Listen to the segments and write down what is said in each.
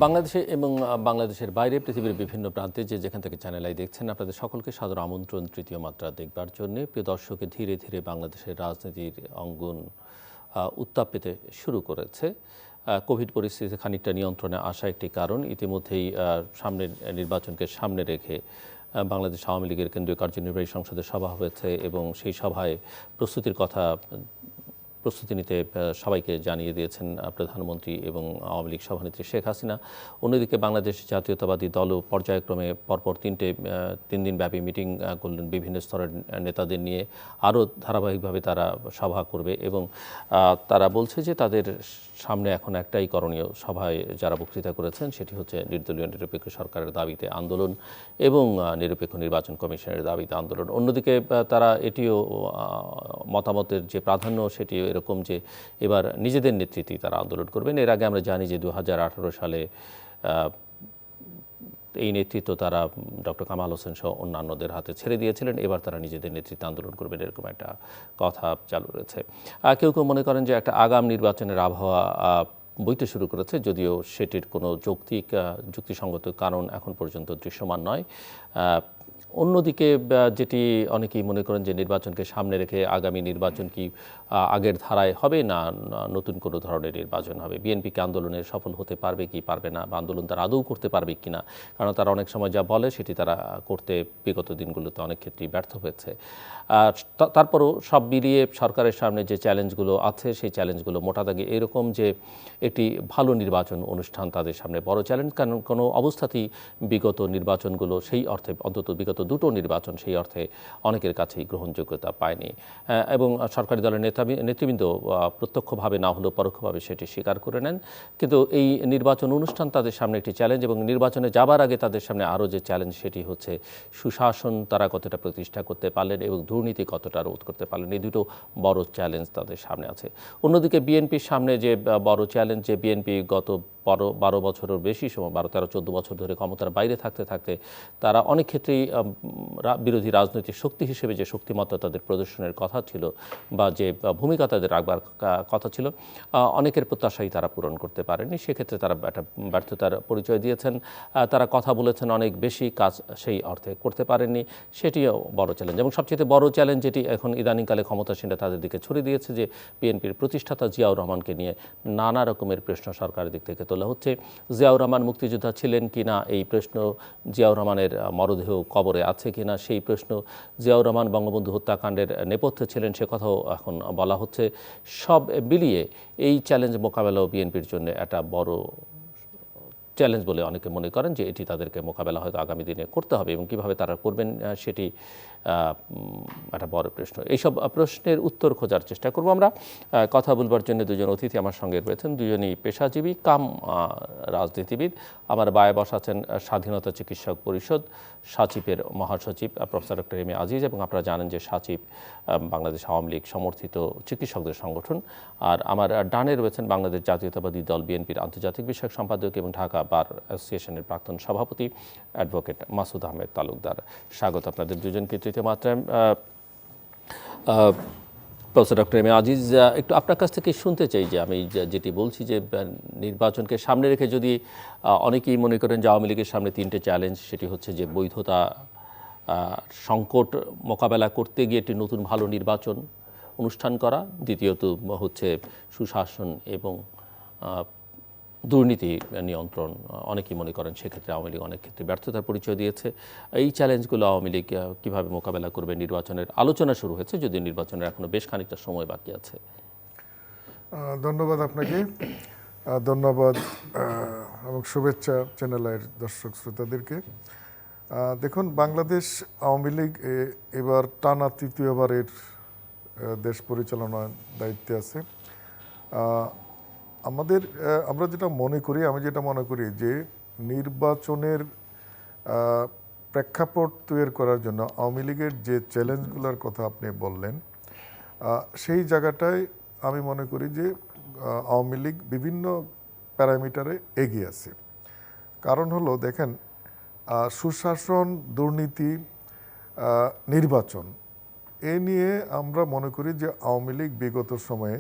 বাংলাদেশে এবং বাংলাদেশের বাইরে পৃথিবীর বিভিন্ন প্রান্তে যেখান থেকে চ্যানেল আই দেখছেন, আপনাদের সকলকে সাদর আমন্ত্রণ তৃতীয় মাত্রা দেখবার জন্য। প্রিয় দর্শকে, ধীরে ধীরে বাংলাদেশের রাজনীতির অঙ্গন উত্তাপ পেতে শুরু করেছে। কোভিড পরিস্থিতি খানিকটা নিয়ন্ত্রণে আসা একটি কারণ। ইতিমধ্যেই সামনের নির্বাচনকে সামনে রেখে বাংলাদেশ আওয়ামী লীগের কেন্দ্রীয় কার্যনির্বাহী সংসদের সভা হয়েছে এবং সেই সভায় প্রস্তুতি নিতে সবাইকে জানিয়ে দিয়েছেন প্রধানমন্ত্রী এবং আওয়ামী লীগ সভানেত্রী শেখ হাসিনা। অন্যদিকে বাংলাদেশ জাতীয়তাবাদী দলও পর্যায়ক্রমে পরপর তিন দিনব্যাপী মিটিং করলেন বিভিন্ন স্তরের নেতাদের নিয়ে। আরও ধারাবাহিকভাবে তারা সভা করবে এবং তারা বলছে যে তাদের সামনে এখন একটাই করণীয়। সভায় যারা বক্তৃতা করেছেন সেটি হচ্ছে নির্দলীয় নিরপেক্ষ সরকারের দাবিতে আন্দোলন এবং নিরপেক্ষ নির্বাচন কমিশনের দাবিতে আন্দোলন। অন্যদিকে তারা এটিও মতামতের যে প্রাধান্য সেটিও এরকম যে এবার নিজেদের নেতৃত্বেই তারা আন্দোলন করবেন। এর আগে আমরা জানি যে 2018 সালে এই নেতৃত্ব তারা ডক্টর কামাল হোসেন সহ অন্যান্যদের হাতে ছেড়ে দিয়েছিলেন। এবার তারা নিজেদের নেতৃত্বে আন্দোলন করবেন, এরকম একটা কথা চালু রয়েছে। কেউ কেউ মনে করেন যে একটা আগাম নির্বাচনের আবহাওয়া বইতে শুরু করেছে, যদিও সেটির কোনো যুক্তিসঙ্গত কারণ এখন পর্যন্ত দৃশ্যমান নয়। অন্যদিকে যেটি অনেকেই মনে করেন যে নির্বাচনকে সামনে রেখে আগামী নির্বাচন কি আগের ধারায় হবে না নতুন কোনো ধরনের নির্বাচন হবে, বিএনপিকে আন্দোলনে সফল হতে পারবে কি পারবে না, বা আন্দোলন তারা আদৌ করতে পারবে কি না। কারণ তারা অনেক সময় যা বলে সেটি তারা করতে বিগত দিনগুলোতে অনেক ক্ষেত্রেই ব্যর্থ হয়েছে। তারপরও সব মিলিয়ে সরকারের সামনে যে চ্যালেঞ্জগুলো আছে সেই চ্যালেঞ্জগুলো মোটা দাগে এরকম যে একটি ভালো নির্বাচন অনুষ্ঠান তাদের সামনে বড় চ্যালেঞ্জ। কারণ কোনো অবস্থাতেই বিগত নির্বাচনগুলো সেই অর্থে, অন্তত বিগত দুটো নির্বাচন সেই অর্থে অনেকের কাছেই গ্রহণযোগ্যতা পায়নি এবং সরকারি দলের নেতৃবৃন্দ প্রত্যক্ষভাবে না হলেও পরোক্ষভাবে সেটি স্বীকার করে নেন। কিন্তু এই নির্বাচন অনুষ্ঠান তাদের সামনে একটি চ্যালেঞ্জ এবং নির্বাচনে যাবার আগে তাদের সামনে আরও যে চ্যালেঞ্জ সেটি হচ্ছে সুশাসন তারা কতটা প্রতিষ্ঠা করতে পারলেন এবং দুর্নীতি কতটা রোধ করতে পারলেন। এই দুটো বড় চ্যালেঞ্জ তাদের সামনে আছে। অন্যদিকে বিএনপির সামনে যে বড় চ্যালেঞ্জ, যে বিএনপি গত 12 বছরের বেশি সময়, 12, 13, 14 বছর ধরে ক্ষমতার বাইরে থাকতে থাকতে তারা অনেক ক্ষেত্রেই বিরোধী রাজনৈতিক শক্তি হিসেবে যে শক্তিমত্তা তাদের প্রদর্শনের কথা ছিল বা যে ভূমিকা তাদের রাখবার কথা ছিল, অনেকের প্রত্যাশাই তারা পূরণ করতে পারেনি। সেক্ষেত্রে তারা একটা ব্যর্থতার পরিচয় দিয়েছেন। তারা কথা বলেছেন অনেক বেশি, কাজ সেই অর্থে করতে পারেননি, সেটিও বড় চ্যালেঞ্জ। এবং সবচেয়ে বড় চ্যালেঞ্জ যেটি এখন ইদানিংকালে ক্ষমতাসীনরা তাদের দিকে ছড়িয়ে দিয়েছে, যে বিএনপির প্রতিষ্ঠাতা জিয়াউর রহমানকে নিয়ে নানা রকমের প্রশ্ন সরকারের দিক থেকে তোলা হচ্ছে। জিয়াউর রহমান মুক্তিযোদ্ধা ছিলেন কি না এই প্রশ্ন, জিয়াউর রহমানের মরদেহ কবরে আছে কি না সেই প্রশ্ন, জিয়াউর রহমান বঙ্গবন্ধু হত্যাকাণ্ডের নেপথ্যে ছিলেন সে কথাও এখন বলা হচ্ছে। সব মিলিয়ে এই চ্যালেঞ্জ মোকাবেলাও বিএনপির জন্য একটা বড় চ্যালেঞ্জ বলে অনেকে মনে করেন যে এটি তাদেরকে মোকাবেলা হয়তো আগামী দিনে করতে হবে এবং কীভাবে তারা করবেন সেটি একটা বড় প্রশ্ন। এইসব প্রশ্নের উত্তর খোঁজার চেষ্টা করব আমরা। কথা বলবার জন্য দুজন অতিথি আমার সঙ্গে রয়েছেন, দুজনই পেশাজীবী কাম রাজনীতিবিদ। আমার বায়ে বসা আছেন স্বাধীনতা চিকিৎসক পরিষদ সাচিপের মহাসচিব professor doctor M A Aziz, এবং আপনারা জানেন যে সাচিপ বাংলাদেশ আওয়ামী লীগ সমর্থিত চিকিৎসকদের সংগঠন। আর আমার ডানে রয়েছেন বাংলাদেশ জাতীয়তাবাদী দল বিএনপির আন্তর্জাতিক বিষয়ক সম্পাদক এবং ঢাকা বার অ্যাসোসিয়েশনের প্রাক্তন সভাপতি অ্যাডভোকেট মাসুদ আহমেদ তালুকদার। স্বাগত আপনাদের দুজনকে তৃতীয় মাত্রায়। Professor doctor M A Aziz, একটু আপনার কাছ থেকে শুনতে চাই যে আমি যেটি বলছি যে নির্বাচনকে সামনে রেখে যদি অনেকেই মনে করেন যে আওয়ামী লীগের সামনে তিনটে চ্যালেঞ্জ, সেটি হচ্ছে যে বৈধতা সংকট মোকাবেলা করতে গিয়ে একটি নতুন ভালো নির্বাচন অনুষ্ঠান করা, দ্বিতীয়ত হচ্ছে সুশাসন এবং দুর্নীতি নিয়ন্ত্রণ। অনেকেই মনে করেন সেক্ষেত্রে আওয়ামী লীগ অনেক ক্ষেত্রে ব্যর্থতার পরিচয় দিয়েছে। এই চ্যালেঞ্জগুলো আওয়ামী লীগ কীভাবে মোকাবেলা করবে? নির্বাচনের আলোচনা শুরু হয়েছে, যদিও নির্বাচনের এখনও বেশ খানিকটা সময় বাকি আছে। ধন্যবাদ আপনাকে, ধন্যবাদ এবং শুভেচ্ছা চ্যানেলের দর্শক শ্রোতাদেরকে। দেখুন, বাংলাদেশ আওয়ামী লীগ এবার টানা তৃতীয়বারের দেশ পরিচালনার দায়িত্বে আছে। আমরা যেটা মনে করি, আমি যেটা মনে করি যে নির্বাচনের প্রেক্ষাপট তৈরি করার জন্য আওয়ামী লীগের যে চ্যালেঞ্জগুলোর কথা আপনি বললেন, সেই জায়গাটায় আমি মনে করি যে আওয়ামী লীগ বিভিন্ন প্যারামিটারে এগিয়ে আছে। কারণ হলো, দেখেন, সুশাসন, দুর্নীতি, নির্বাচন, এ নিয়ে আমরা মনে করি যে আওয়ামী লীগ বিগত সময়ে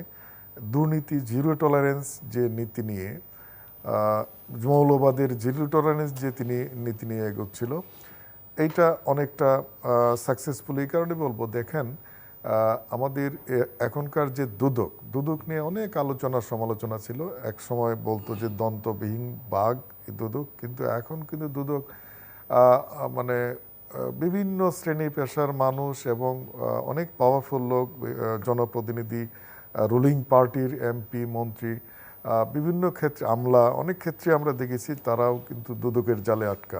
দুর্নীতি জিরো টলারেন্স যে নীতি নিয়ে মৌলবাদের জিরো টলারেন্স যে তিনি নীতি নিয়ে এগোচ্ছিল, এইটা অনেকটা সাকসেসফুল। এই কারণে বলবো, দেখেন আমাদের এখনকার যে দুদক নিয়ে অনেক আলোচনা সমালোচনা ছিল। এক সময় বলতো যে দন্তবিহীন বাঘ এই দুদক, কিন্তু এখন কিন্তু দুদক মানে বিভিন্ন শ্রেণী পেশার মানুষ এবং অনেক পাওয়ারফুল লোক, জনপ্রতিনিধি, রুলিং পার্টির এমপি মন্ত্রী, বিভিন্ন ক্ষেত্রে আমলা, অনেক ক্ষেত্রে আমরা দেখেছি তারাও কিন্তু দুদকের জালে আটকা।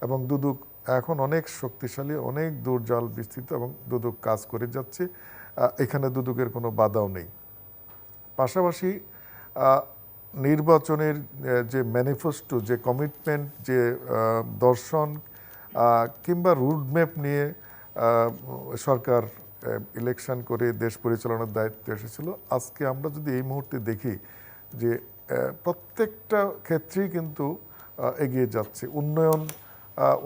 এবং দুদক এখন অনেক শক্তিশালী, অনেক দূরজাল বিস্তৃত এবং দুদক কাজ করে যাচ্ছে। এখানে দুদকের কোনো বাধাও নেই। পাশাপাশি নির্বাচনের যে ম্যানিফেস্টো, যে কমিটমেন্ট, যে দর্শন কিংবা রুটম্যাপ নিয়ে সরকার ইলেকশন করে দেশ পরিচালনার দায়িত্ব এসেছিল, আজকে আমরা যদি এই মুহূর্তে দেখি যে প্রত্যেকটা ক্ষেত্রেই কিন্তু এগিয়ে যাচ্ছে।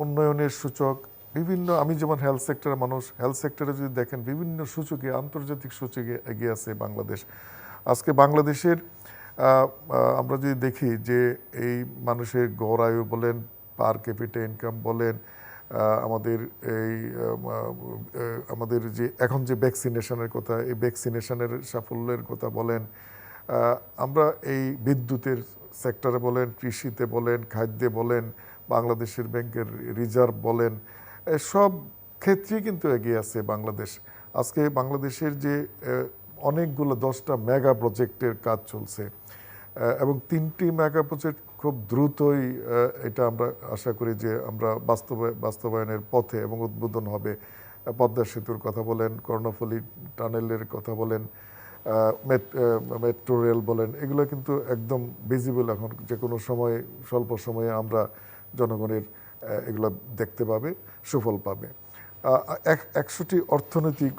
উন্নয়নের সূচক বিভিন্ন, আমি যেমন হেলথ সেক্টরের মানুষ, হেলথ সেক্টরে যদি দেখেন বিভিন্ন সূচকে, আন্তর্জাতিক সূচকে এগিয়ে আছে বাংলাদেশ। আজকে বাংলাদেশের আমরা যদি দেখি যে এই মানুষের গড় আয়ু বলেন, পার ক্যাপিটা ইনকাম বলেন, আমাদের যে এখন যে ভ্যাকসিনেশনের কথা, এই ভ্যাকসিনেশনের সাফল্যের কথা বলেন, আমরা এই বিদ্যুতের সেক্টরে বলেন, কৃষিতে বলেন, খাদ্যে বলেন, বাংলাদেশের ব্যাংকের রিজার্ভ বলেন, সব ক্ষেত্রেই কিন্তু এগিয়ে আছে বাংলাদেশ। আজকে বাংলাদেশের যে অনেকগুলো 10টা মেগা প্রজেক্টের কাজ চলছে এবং 3টি মেগা প্রজেক্ট খুব দ্রুতই এটা আমরা আশা করি যে আমরা বাস্তবায়নের পথে এবং উদ্বোধন হবে। পদ্মা সেতুর কথা বলেন, কর্ণফুলী টানেলের কথা বলেন, মেট্রো রেল বলেন, এগুলো কিন্তু একদম ভিজিবল। এখন যে কোনো সময়, স্বল্প সময়ে আমরা জনগণের এগুলো দেখতে পাবে, সুফল পাবে। 100টি অর্থনৈতিক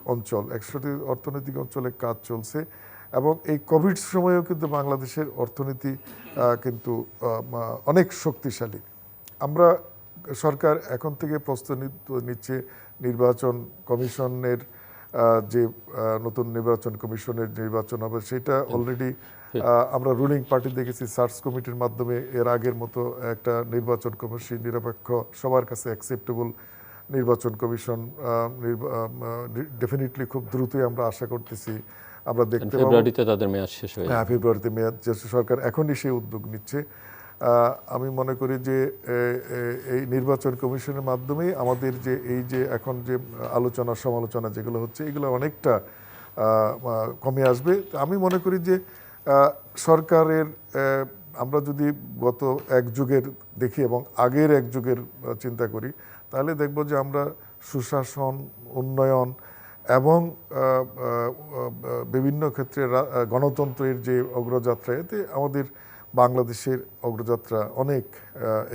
অঞ্চলে কাজ চলছে এবং এই কোভিড সময়েও কিন্তু বাংলাদেশের অর্থনীতি কিন্তু অনেক শক্তিশালী। আমরা সরকার এখন থেকে প্রস্তুতি নিচ্ছে নির্বাচন কমিশনের যে নতুন নির্বাচন কমিশনের নির্বাচন হবে, সেটা অলরেডি আমরা রুলিং পার্টি দেখেছি সার্চ কমিটির মাধ্যমে এর আগের মতো একটা নির্বাচন কমিশন, নিরপেক্ষ, সবার কাছে অ্যাকসেপ্টেবল নির্বাচন কমিশন ডেফিনেটলি খুব দ্রুতই আমরা আশা করতেছি আমরা দেখতে পাবো। ফেব্রুয়ারিতে তাদের মেয়াদ শেষ হয়ে যাবে। হ্যাঁ, ফেব্রুয়ারিতে মেয়াদ, যে সরকার এখনই সেই উদ্যোগ নিচ্ছে। আমি মনে করি যে এই নির্বাচন কমিশনের মাধ্যমেই আমাদের যে এই যে এখন যে আলোচনা সমালোচনা যেগুলো হচ্ছে, এগুলো অনেকটা কমে আসবে। আমি মনে করি যে সরকারের, আমরা যদি গত এক যুগের দেখি এবং আগের এক যুগের চিন্তা করি, তাহলে দেখব যে আমরা সুশাসন, উন্নয়ন এবং বিভিন্ন ক্ষেত্রে গণতন্ত্রের যে অগ্রযাত্রা, এতে আমাদের বাংলাদেশের অগ্রযাত্রা অনেক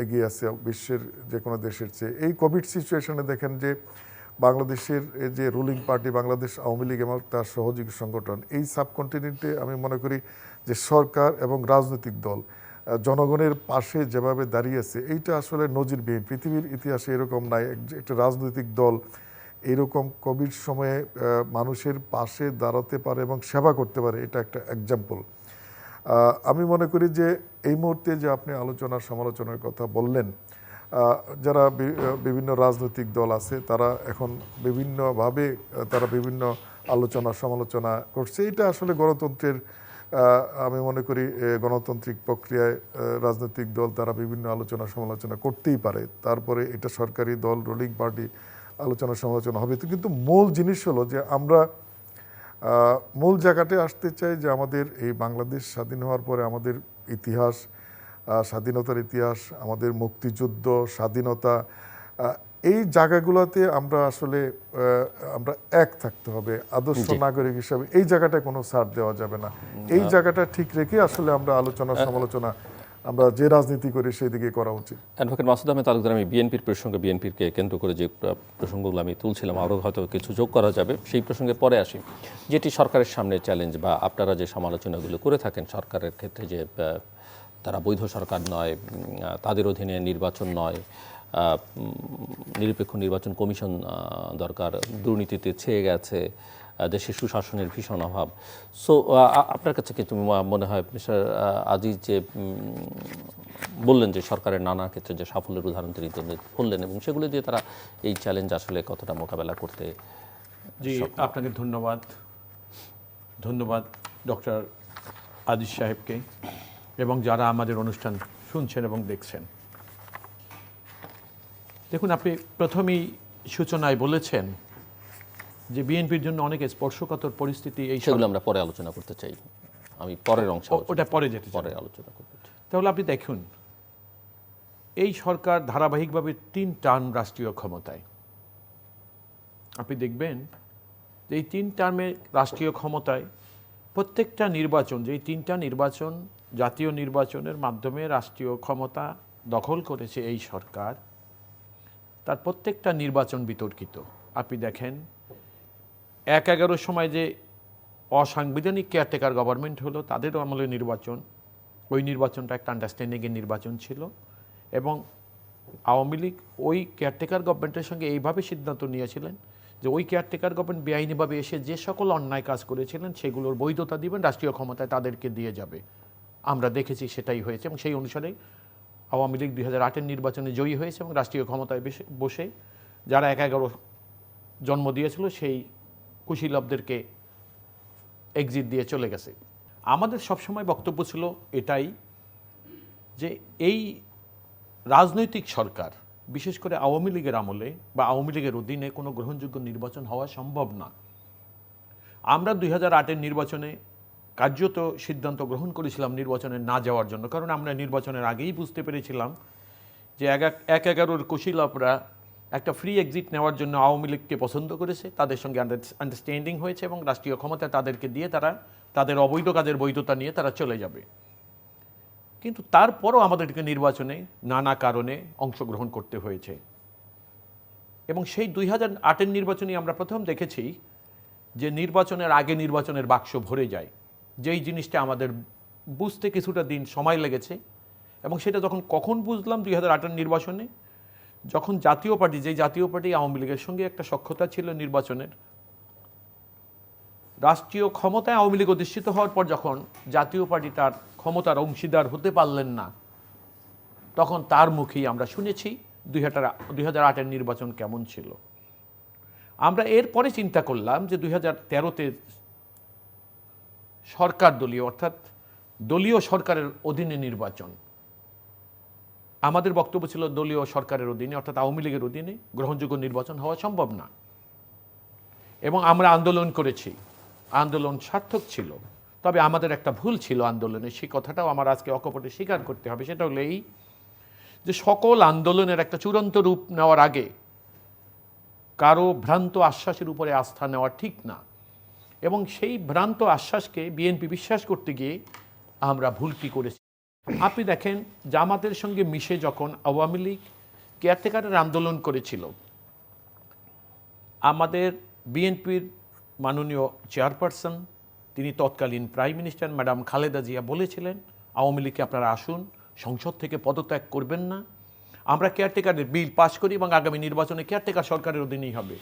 এগিয়ে আছে বিশ্বের যে কোনো দেশের চেয়ে। এই কোভিড সিচুয়েশনে দেখেন যে বাংলাদেশের যে রুলিং পার্টি বাংলাদেশ আওয়ামী লীগ এবং তার সহযোগী সংগঠন, এই সাবকন্টিনেন্টে আমি মনে করি যে সরকার এবং রাজনৈতিক দল জনগণের পাশে যেভাবে দাঁড়িয়েছে, এইটা আসলে নজিরবিহীন। পৃথিবীর ইতিহাসে এরকম নাই একটা রাজনৈতিক দল এরকম কোভিড সময়ে মানুষের পাশে দাঁড়াতে পারে এবং সেবা করতে পারে, এটা একটা এক্সাম্পল। আমি মনে করি যে এই মুহূর্তে যে আপনি আলোচনা সমালোচনার কথা বললেন, যারা বিভিন্ন রাজনৈতিক দল আছে তারা এখন বিভিন্নভাবে তারা বিভিন্ন আলোচনা সমালোচনা করছে। এটা আসলে গণতন্ত্রের, আমি মনে করি গণতান্ত্রিক প্রক্রিয়ায় রাজনৈতিক দল তারা বিভিন্ন আলোচনা সমালোচনা করতেই পারে। তারপরে এটা সরকারি দল, রুলিং পার্টি, আলোচনা সমালোচনা হবে। কিন্তু মূল জিনিস হলো যে আমরা মূল জায়গাটায় আসতে চাই যে আমাদের এই বাংলাদেশ স্বাধীন হওয়ার পরে আমাদের ইতিহাস, স্বাধীনতার ইতিহাস, আমাদের মুক্তিযুদ্ধ, স্বাধীনতা, এই জায়গাগুলোতে আমরা আসলে আমরা এক থাকতে হবে আদর্শ নাগরিক হিসাবে। এই জায়গাটায় কোনো ছাড় দেওয়া যাবে না। এই জায়গাটা ঠিক রেখে আসলে আমরা আলোচনা সমালোচনা আমরা যে রাজনীতি করি সেই দিকে করা উচিত। অ্যাডভোকেট মাসুদ আহমেদ তালুকদার, আমি বিএনপির প্রসঙ্গে, বিএনপিকে কেন্দ্র করে যে প্রসঙ্গগুলো আমি তুলছিলাম, আরও হয়তো কিছু যোগ করা যাবে, সেই প্রসঙ্গে পরে আসি। যেটি সরকারের সামনে চ্যালেঞ্জ বা আপনারা যে সমালোচনাগুলো করে থাকেন সরকারের ক্ষেত্রে, যে তারা বৈধ সরকার নয়, তাদের অধীনে নির্বাচন নয়, নিরপেক্ষ নির্বাচন কমিশন দরকার, দুর্নীতিতে ছেয়ে গেছে, দেশে সুশাসনের ভীষণ অভাব। সো আপনার কাছে কি তুমি মনে হয় মিস্টার আজিজ যে বললেন যে সরকারের নানা ক্ষেত্রে যে সাফল্যের উদাহরণ তিনি বললেন এবং সেগুলো দিয়ে তারা এই চ্যালেঞ্জ আসলে কতটা মোকাবেলা করতে? জি, আপনাকে ধন্যবাদ ডক্টর আজিজ সাহেবকে এবং যারা আমাদের অনুষ্ঠান শুনছেন এবং দেখছেন। দেখুন, আপনি প্রথমেই সূচনায় বলেছেন যে বিএনপির জন্য অনেক স্পর্শকাতর পরিস্থিতি, এই সেগুলো আমরা পরে আলোচনা করতে চাই। আমি পরের অংশ ওটা পরে যেতে পরে আলোচনা করতে চাই। তাহলে আপনি দেখুন, এই সরকার ধারাবাহিকভাবে 3 টার্ম রাষ্ট্রীয় ক্ষমতায়। আপনি দেখবেন যে এই 3 টার্মে রাষ্ট্রীয় ক্ষমতায় প্রত্যেকটা নির্বাচন, যে এই 3টা নির্বাচন জাতীয় নির্বাচনের মাধ্যমে রাষ্ট্রীয় ক্ষমতা দখল করেছে এই সরকার, তার প্রত্যেকটা নির্বাচন বিতর্কিত। আপনি দেখেন 1-11 সময় যে অসাংবিধানিক কেয়ারটেকার গভর্নমেন্ট হলো, তাদেরও আমলে নির্বাচন, ওই নির্বাচনটা একটা আন্ডারস্ট্যান্ডিংয়ের নির্বাচন ছিল এবং আওয়ামী লীগ ওই কেয়ারটেকার গভর্নমেন্টের সঙ্গে এইভাবে সিদ্ধান্ত নিয়েছিলেন যে ওই কেয়ারটেকার গভর্নমেন্ট বেআইনিভাবে এসে যে সকল অন্যায় কাজ করেছিলেন সেগুলোর বৈধতা দিবেন, রাষ্ট্রীয় ক্ষমতায় তাদেরকে দিয়ে যাবে। আমরা দেখেছি সেটাই হয়েছে এবং সেই অনুসারে আওয়ামী লীগ 2008-এর নির্বাচনে জয়ী হয়েছে এবং রাষ্ট্রীয় ক্ষমতায় বসে যারা 1-11 জন্ম দিয়েছিল সেই কুশীলবদেরকে এক্সিট দিয়ে চলে গেছে। আমাদের সবসময় বক্তব্য ছিল এটাই যে এই রাজনৈতিক সরকার, বিশেষ করে আওয়ামী লীগের আমলে বা আওয়ামী লীগের অধীনে কোনো গ্রহণযোগ্য নির্বাচন হওয়া সম্ভব না। আমরা 2008-এর নির্বাচনে কার্যত সিদ্ধান্ত গ্রহণ করেছিলাম নির্বাচনে না যাওয়ার জন্য, কারণ আমরা নির্বাচনের আগেই বুঝতে পেরেছিলাম যে 1-11-র কুশীলবরা একটা ফ্রি এক্সিট নেওয়ার জন্য আওয়ামী লীগকে পছন্দ করেছে, তাদের সঙ্গে আন্ডারস্ট্যান্ডিং হয়েছে এবং রাষ্ট্রীয় ক্ষমতা তাদেরকে দিয়ে তারা তাদের অবৈধ কাজের বৈধতা নিয়ে তারা চলে যাবে। কিন্তু তারপরও আমাদেরকে নির্বাচনে নানা কারণে অংশগ্রহণ করতে হয়েছে এবং সেই 2008-এর নির্বাচনে আমরা প্রথম দেখেছি যে নির্বাচনের আগে নির্বাচনের বাক্স ভরে যায়, যেই জিনিসটা আমাদের বুঝতে কিছুটা দিন সময় লেগেছে। এবং সেটা কখন বুঝলাম 2008-এর নির্বাচনে, যখন জাতীয় পার্টি, যেই জাতীয় পার্টি আওয়ামী লীগের সঙ্গে একটা সখ্যতা ছিল নির্বাচনের, রাষ্ট্রীয় ক্ষমতায় আওয়ামী লীগ অধিষ্ঠিত হওয়ার পর যখন জাতীয় পার্টি তার ক্ষমতার অংশীদার হতে পারলেন না, তখন তার মুখেই আমরা শুনেছি 2008-এর নির্বাচন কেমন ছিল। আমরা এরপরে চিন্তা করলাম যে 2013-তে সরকার দলীয়, অর্থাৎ দলীয় সরকারের অধীনে নির্বাচন। আমাদের বক্তব্য ছিল দলীয় সরকারের অধীনে, অর্থাৎ আওয়ামী লীগের অধীনে গ্রহণযোগ্য নির্বাচন হওয়া সম্ভব না এবং আমরা আন্দোলন করেছি। আন্দোলন সার্থক ছিল, তবে আমাদের একটা ভুল ছিল আন্দোলনে, সেই কথাটাও আমার আজকে অকপটে স্বীকার করতে হবে। সেটা হলো এই যে সকল আন্দোলনের একটা চূড়ান্ত রূপ নেওয়ার আগে কারো ভ্রান্ত আশ্বাসের উপরে আস্থা নেওয়া ঠিক না এবং সেই ভ্রান্ত আশ্বাসকে বিএনপি বিশ্বাস করতে গিয়ে আমরা ভুলটি করেছি। আপনি দেখেন জামাতের সঙ্গে মিশে যখন আওয়ামী লীগ কেয়ারটেকারের আন্দোলন করেছিল, আমাদের বিএনপির মাননীয় চেয়ারপারসন, তিনি তৎকালীন prime minister madam Khaleda Zia বলেছিলেন আওয়ামী লীগকে আপনারা আসুন, সংসদ থেকে পদত্যাগ করবেন না, আমরা কেয়ারটেকারের বিল পাশ করি এবং আগামী নির্বাচনে কেয়ারটেকার সরকারের অধীনেই হবে।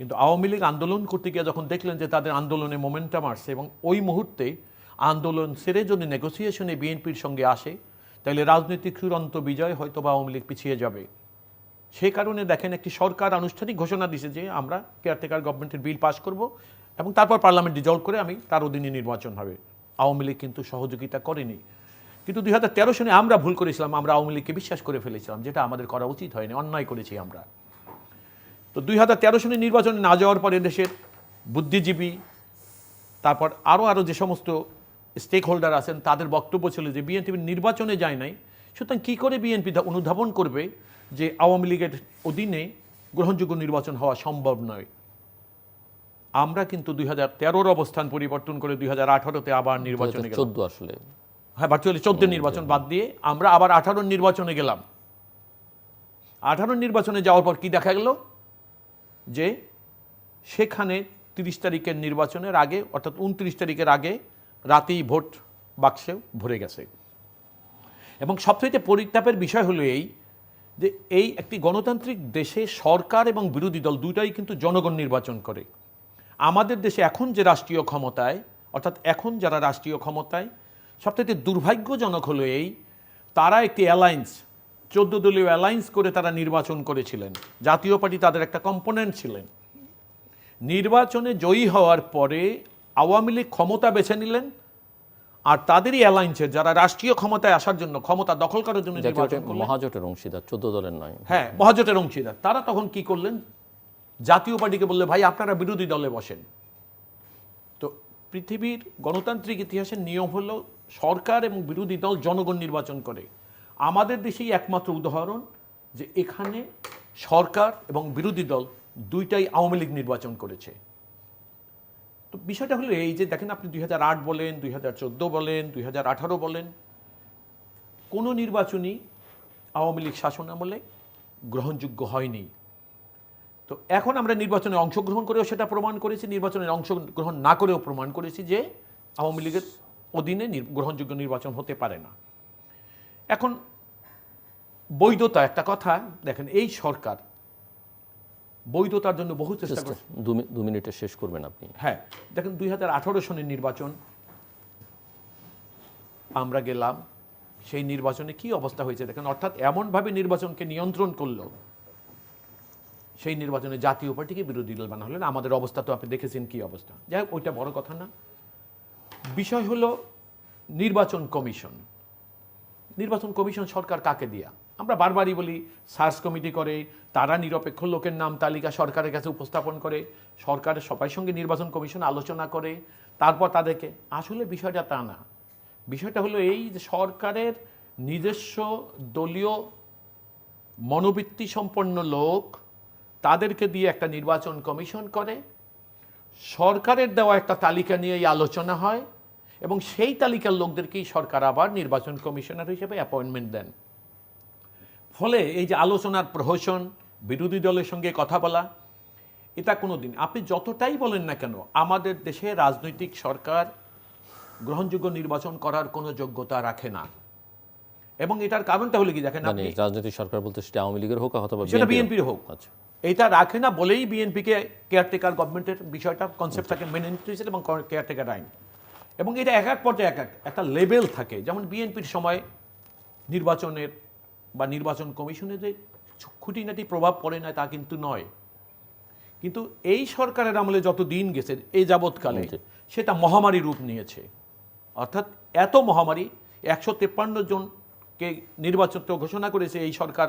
কিন্তু আওয়ামী লীগ আন্দোলন করতে গিয়ে যখন দেখলেন যে তাদের আন্দোলনে মোমেন্টাম আসছে এবং ওই মুহূর্তে আন্দোলন সেরে যদি নেগোসিয়েশনে বিএনপির সঙ্গে আসে, তাহলে রাজনৈতিক চূড়ান্ত বিজয় হয়তো বা আওয়ামী লীগ পিছিয়ে যাবে। সেই কারণে দেখেন একটি সরকার আনুষ্ঠানিক ঘোষণা দিয়েছে যে আমরা কেয়ারটেকার গভর্নমেন্টের বিল পাস করব এবং তারপর পার্লামেন্ট ডিজলভ করে তার অধীনে নির্বাচন হবে। আওয়ামী লীগ কিন্তু সহযোগিতা করেনি। কিন্তু 2013 সনে আমরা ভুল করেছিলাম, আমরা আওয়ামী লীগকে বিশ্বাস করে ফেলেছিলাম, যেটা আমাদের করা উচিত হয়নি, অন্যায় করেছি আমরা। তো 2013 সনে নির্বাচনে না যাওয়ার পরে দেশের বুদ্ধিজীবী, তারপর আরও যে সমস্ত স্টেক হোল্ডার আছেন, তাদের বক্তব্য ছিল যে বিএনপি নির্বাচনে যায় নাই, সুতরাং কী করে বিএনপি অনুধাবন করবে যে আওয়ামী লীগের অধীনে গ্রহণযোগ্য নির্বাচন হওয়া সম্ভব নয়। আমরা কিন্তু 2013-র অবস্থান পরিবর্তন করে 2018-তে আবার নির্বাচনে গেলাম। 14 আসলে, হ্যাঁ, ভার্চুয়ালি 14 নির্বাচন বাদ দিয়ে আমরা আবার 18 নির্বাচনে গেলাম। 18 নির্বাচনে যাওয়ার পর কি দেখা গেল যে সেখানে 30 তারিখের নির্বাচনের আগে, অর্থাৎ 29 তারিখের আগে রাতেই ভোট বাক্সে ভরে গেছে। এবং সবচেয়ে পরিতাপের বিষয় হলো এই যে এই একটি গণতান্ত্রিক দেশে সরকার এবং বিরোধী দল দুটাই কিন্তু জনগণ নির্বাচন করে। আমাদের দেশে এখন যে রাষ্ট্রীয় ক্ষমতায়, অর্থাৎ এখন যারা রাষ্ট্রীয় ক্ষমতায়, সবথেকে দুর্ভাগ্যজনক হলো এই, তারা একটি অ্যালায়েন্স, 14 দলীয় অ্যালায়েন্স করে তারা নির্বাচন করেছিলেন। জাতীয় পার্টি তাদের একটা কম্পোনেন্ট ছিলেন। নির্বাচনে জয়ী হওয়ার পরে আওয়ামী লীগ ক্ষমতা বেছে নিলেন, আর তাদেরই অ্যালায়েন্সের যারা রাষ্ট্রীয় ক্ষমতায় আসার জন্য, ক্ষমতা দখল করার জন্য নির্বাচন করলেন, মহাজোটের অংশীদার, 14 দলের নয়। হ্যাঁ, মহাজোটের অংশীদার, তারা তখন কি করলেন, জাতীয় পার্টিকে বললে ভাই আপনারা বিরোধী দলে বসেন। তো পৃথিবীর গণতান্ত্রিক ইতিহাসের নিয়ম হলো সরকার এবং বিরোধী দল জনগণ নির্বাচন করে। আমাদের দেশেই একমাত্র উদাহরণ যে এখানে সরকার এবং বিরোধী দল দুইটাই আওয়ামী লীগ নির্বাচন করেছে। তো বিষয়টা হলো এই যে দেখেন, আপনি 2008 বলেন, 2014 বলেন, 2018 বলেন, কোনো নির্বাচনই আওয়ামী লীগ শাসন আমলে গ্রহণযোগ্য হয়নি। তো এখন আমরা নির্বাচনে অংশগ্রহণ করেও সেটা প্রমাণ করেছি, নির্বাচনের অংশগ্রহণ না করেও প্রমাণ করেছি যে আওয়ামী লীগের অধীনে গ্রহণযোগ্য নির্বাচন হতে পারে না। এখন বৈধতা একটা কথা, দেখেন এই সরকার বৈধতার জন্য বহু চেষ্টা করছে। 2 মিনিটে শেষ করবেন আপনি। হ্যাঁ, দেখেন 2018 সনের নির্বাচন আমরা গেলাম, সেই নির্বাচনে কি অবস্থা হয়েছে দেখেন। অর্থাৎ এমনভাবে নির্বাচনকে নিয়ন্ত্রণ করলো, সেই নির্বাচনে জাতীয় পার্টিকে বিরোধী দল বানা হলেন। আমাদের অবস্থা তো আপনি দেখেছেন কি অবস্থা। যাই হোক, ওইটা বড় কথা না। বিষয় হলো নির্বাচন কমিশন। নির্বাচন কমিশন সরকার কাকে দিয়া? আমরা বারবারই বলি সার্চ কমিটি করে, তারা নিরপেক্ষ লোকের নাম তালিকা সরকারের কাছে উপস্থাপন করে, সরকারের সবার সঙ্গে নির্বাচন কমিশন আলোচনা করে, তারপর তাদেরকে, আসলে বিষয়টা তা না। বিষয়টা হলো এই যে সরকারের নিজস্ব দলীয় মনোবৃত্তি সম্পন্ন লোক, তাদেরকে দিয়ে একটা নির্বাচন কমিশন করে, সরকারের দেওয়া একটা তালিকা নিয়ে আলোচনা হয়, এবং সেই তালিকার লোকদেরকেই সরকার আবার নির্বাচন কমিশনার হিসেবে অ্যাপয়েন্টমেন্ট দেন। ফলে এই যে আলোচনার প্রহসন, বিরোধী দলের সঙ্গে কথা বলা, এটা কোনো দিন, আপনি যতটাই বলেন না কেন, আমাদের দেশে রাজনৈতিক সরকার গ্রহণযোগ্য নির্বাচন করার কোনো যোগ্যতা রাখে না। এবং এটার কারণটা হলো কি দেখেন, মানে রাজনৈতিক সরকার বলতে সেটা আওয়ামী লীগের হোক অথবা সেটা বিএনপির হোক, আচ্ছা, এটা রাখে না বলেই বিএনপিকে কেয়ারটেকার গভর্নমেন্টের বিষয়টা, কনসেপ্টটাকে মেনে নিতে হয়েছে, এবং কেয়ারটেকার আইন। এবং এটা এক এক পর্যায়ে একটা লেভেল থাকে। যেমন বিএনপির সময় নির্বাচনের বা নির্বাচন কমিশনে যে খুঁটিনাটি প্রভাব পড়ে না তা কিন্তু নয়, কিন্তু এই সরকারের আমলে যত দিন গেছে এই যাবৎকালে সেটা মহামারী রূপ নিয়েছে। অর্থাৎ এত মহামারী, 153 জনকে নির্বাচন ঘোষণা করেছে এই সরকার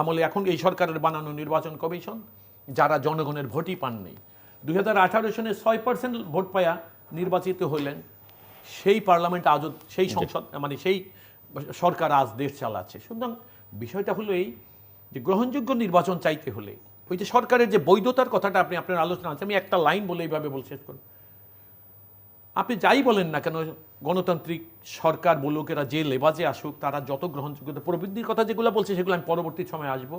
আমলে, এখন এই সরকারের বানানো নির্বাচন কমিশন, যারা জনগণের ভোটই পাননি। 2018 সনে 6% ভোট পায়া নির্বাচিত হলেন, সেই পার্লামেন্ট আজও, সেই সংসদ, মানে সেই সরকার আজ দেশ চালাচ্ছে। সুতরাং বিষয়টা হলো এই যে গ্রহণযোগ্য নির্বাচন চাইতে হলে ওই যে সরকারের যে বৈধতার কথাটা আপনি আপনার আলোচনা আছে, আমি একটা লাইন বলে এইভাবে বল শেষ করুন। আপনি যাই বলেন না কেন, গণতান্ত্রিক সরকার বলুক, এরা যে লেবাজে আসুক, তারা যত গ্রহণযোগ্যতা প্রবৃদ্ধির কথা যেগুলো বলছে সেগুলো আমি পরবর্তী সময় আসবো।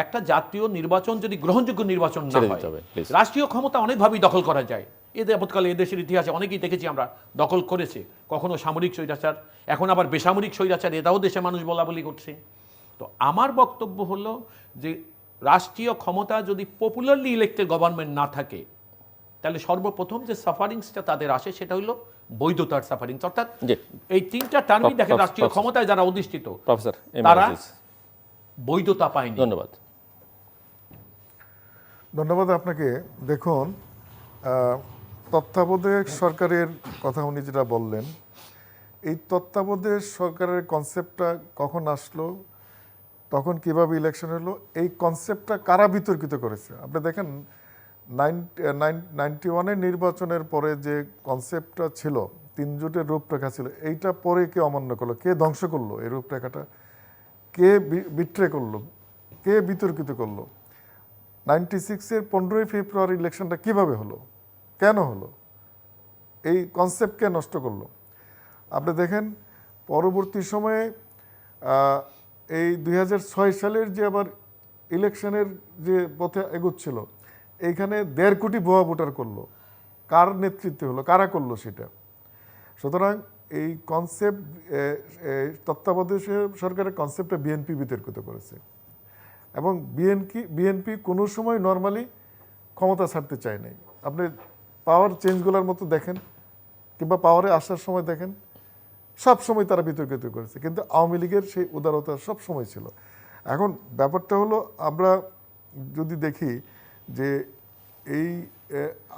একটা জাতীয় নির্বাচন যদি গ্রহণযোগ্য নির্বাচন না হয়, রাষ্ট্রীয় ক্ষমতা অনেকভাবেই দখল করা যায়। এ যাবৎকালে এদেশের ইতিহাসে অনেকেই দেখেছি আমরা দখল করেছে, কখনো সামরিক স্বৈরাচার, এখন আবার বেসামরিক স্বৈরাচার, এটাও দেশে মানুষ বলা বলি করছে। তো আমার বক্তব্য হলো যে রাষ্ট্রীয় ক্ষমতা যদি পপুলারলি ইলেক্টেড গভর্নমেন্ট না থাকে, তাহলে সর্বপ্রথম যে সাফারিংসটা তাদের আসে সেটা হলো বৈধতার সাফারিংস। অর্থাৎ এই 3টা টার্মই দেখেন রাষ্ট্রীয় ক্ষমতায় যারা অধিষ্ঠিত তারা বৈধতা পায়নি। ধন্যবাদ আপনাকে। দেখুন, তত্ত্বাবধায়ক সরকারের কথা উনি যেটা বললেন, এই তত্ত্বাবধায়ক সরকারের কনসেপ্টটা কখন আসলো, তখন কিভাবে ইলেকশন হলো, এই কনসেপ্টটা কারা বিতর্কিত করেছে? আপনি দেখেন 91-এর নির্বাচনের পরে যে কনসেপ্টটা ছিল, 3 জোটের রূপরেখা ছিল, এইটা পরে কে অমান্য করলো, কে ধ্বংস করলো এই রূপরেখাটা, কে বিট্রে করলো, কে বিতর্কিত করলো? 96-এর 15ই ফেব্রুয়ারি ইলেকশনটা কিভাবে হলো, কেন হলো, এই কনসেপ্টকে নষ্ট করলো? আপনি দেখেন পরবর্তী সময়ে এই 2006 সালের যে আবার ইলেকশনের যে পথে এগোচ্ছিল, এইখানে 1.5 কোটি ভুয়া ভোটার করলো। কার নেতৃত্বে হলো, কারা করলো সেটা? সুতরাং এই কনসেপ্ট, তত্ত্বাবধায়ক সরকারের কনসেপ্টটা বিএনপি বিতর্কিত করেছে, এবং বিএনপি কোনো সময় নর্মালি ক্ষমতা ছাড়তে চায় নাই। আপনি পাওয়ার চেঞ্জগুলোর মতো দেখেন কিংবা পাওয়ারে আসার সময় দেখেন, সব সময় তারা বিতর্কিত করেছে, কিন্তু আওয়ামী লীগের সেই উদারতা সব সময় ছিল। এখন ব্যাপারটা হলো, আমরা যদি দেখি যে এই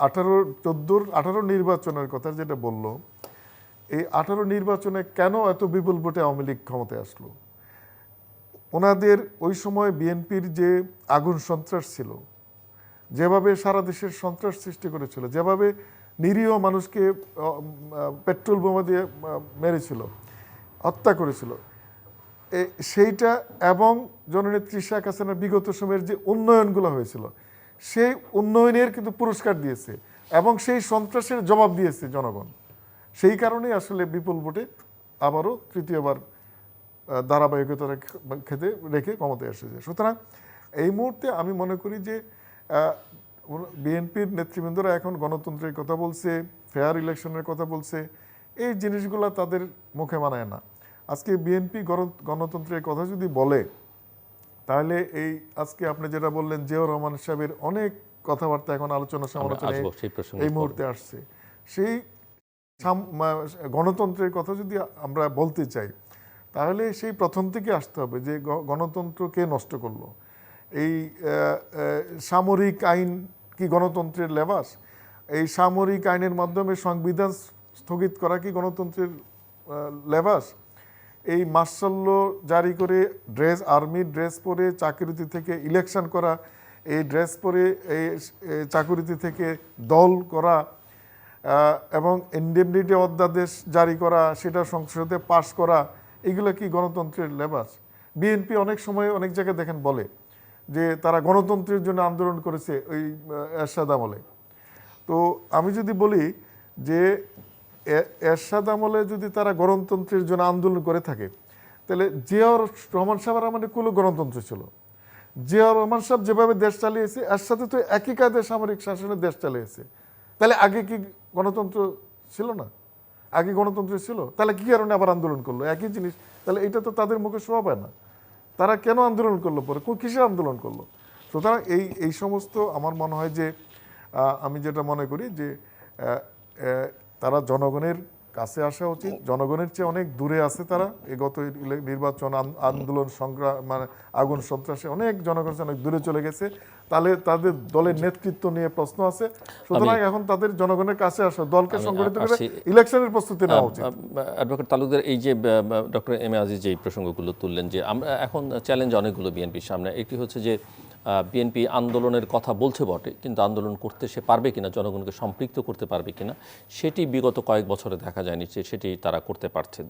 18 নির্বাচনের কথা যেটা বললো, এই 18 নির্বাচনে কেন এত বিপুল ভোটে আওয়ামী লীগ ক্ষমতায় আসলো? ওনাদের ওই সময় বিএনপির যে আগুন সন্ত্রাস ছিল, যেভাবে সারা দেশের সন্ত্রাস সৃষ্টি করেছিল, যেভাবে নিরীহ মানুষকে পেট্রোল বোমা দিয়ে মেরেছিল, হত্যা করেছিল, সেইটা এবং জননেত্রী শেখ হাসিনার বিগত সময়ের যে উন্নয়নগুলো হয়েছিল, সেই উন্নয়নের কিন্তু পুরস্কার দিয়েছে এবং সেই সন্ত্রাসের জবাব দিয়েছে জনগণ। সেই কারণেই আসলে বিপুল ভোটে আবারও তৃতীয়বার ধারাবাহিকতা রেখে ক্ষমতায় এসেছে। সুতরাং এই মুহূর্তে আমি মনে করি যে বিএনপির নেতৃবৃন্দরা এখন গণতন্ত্রের কথা বলছে, ফেয়ার ইলেকশনের কথা বলছে, এই জিনিসগুলো তাদের মুখে মানায় না। আজকে বিএনপি গণতন্ত্রের কথা যদি বলে, তাহলে এই আজকে আপনি যেটা বললেন জিয়াউর রহমান সাহেবের অনেক কথাবার্তা এখন আলোচনা সমালোচনা এই মুহূর্তে আসছে। সেই গণতন্ত্রের কথা যদি আমরা বলতে চাই, তাহলে সেই প্রথম থেকে আসতে হবে যে গণতন্ত্রকে নষ্ট করলো। এই সামরিক আইন কি গণতন্ত্রের লেবাস? এই সামরিক আইনের মাধ্যমে সংবিধান স্থগিত করা কি গণতন্ত্রের লেবাস? এই মার্শাল ল জারি করে আর্মির ড্রেস পরে চাকরিতে থেকে ইলেকশন করা, এই ড্রেস পরে এই চাকরিতে থেকে দল করা এবং ইনডেমনিটি অধ্যাদেশ জারি করা, সেটা সংসদে পাশ করা, এগুলো কি গণতন্ত্রের লেবাস? বিএনপি অনেক সময় অনেক জায়গায় দেখেন বলে যে তারা গণতন্ত্রের জন্য আন্দোলন করেছে ওই এরশাদ আমলে। তো আমি যদি বলি যে এরশাদ আমলে যদি তারা গণতন্ত্রের জন্য আন্দোলন করে থাকে, তাহলে জিয়াউর রহমান সাহেবের আমলে কোনো গণতন্ত্র ছিল? জিয়াউর রহমান সাহেব যেভাবে দেশ চালিয়েছে, এর সাথে তো একই কায়দায় সামরিক শাসনের দেশ চালিয়েছে। তাহলে আগে কি গণতন্ত্র ছিল না? আগে গণতন্ত্র ছিল, তাহলে কি কারণে আবার আন্দোলন করলো? একই জিনিস। তাহলে এটা তো তাদের মুখে শোভা পায় না। তারা কেন আন্দোলন করলো, পরে কিসের আন্দোলন করলো? সুতরাং এই সমস্ত আমার মনে হয় যে আমি যেটা মনে করি যে তারা জনগণের কাছে আসা উচিত। জনগণের চেয়ে অনেক দূরে আছে তারা। এই গত নির্বাচন আন্দোলন সংগ্রাম মানে আগুন সন্ত্রাসে অনেক জনগণ অনেক দূরে চলে গেছে। তাহলে তাদের দলের নেতৃত্ব নিয়ে প্রশ্ন আছে। সুতরাং এখন তাদের জনগণের কাছে আসা, দলকে সংগঠিত করে ইলেকশনের প্রস্তুতি নেওয়া উচিত। অ্যাডভোকেট তালুকদার, এই যে ডক্টর এম এ আজিজ যে প্রসঙ্গগুলো তুললেন, যে আমরা এখন চ্যালেঞ্জ অনেকগুলো বিএনপির সামনে। একটি হচ্ছে যে বিএনপি আন্দোলনের কথা বলছে বটে, কিন্তু আন্দোলন করতে সে পারবে কিনা, জনগণকে সম্পৃক্ত করতে পারবে কিনা, সেটি বিগত কয়েক বছরে দেখা যায়নি যে সেটি তারা করতে পারছে,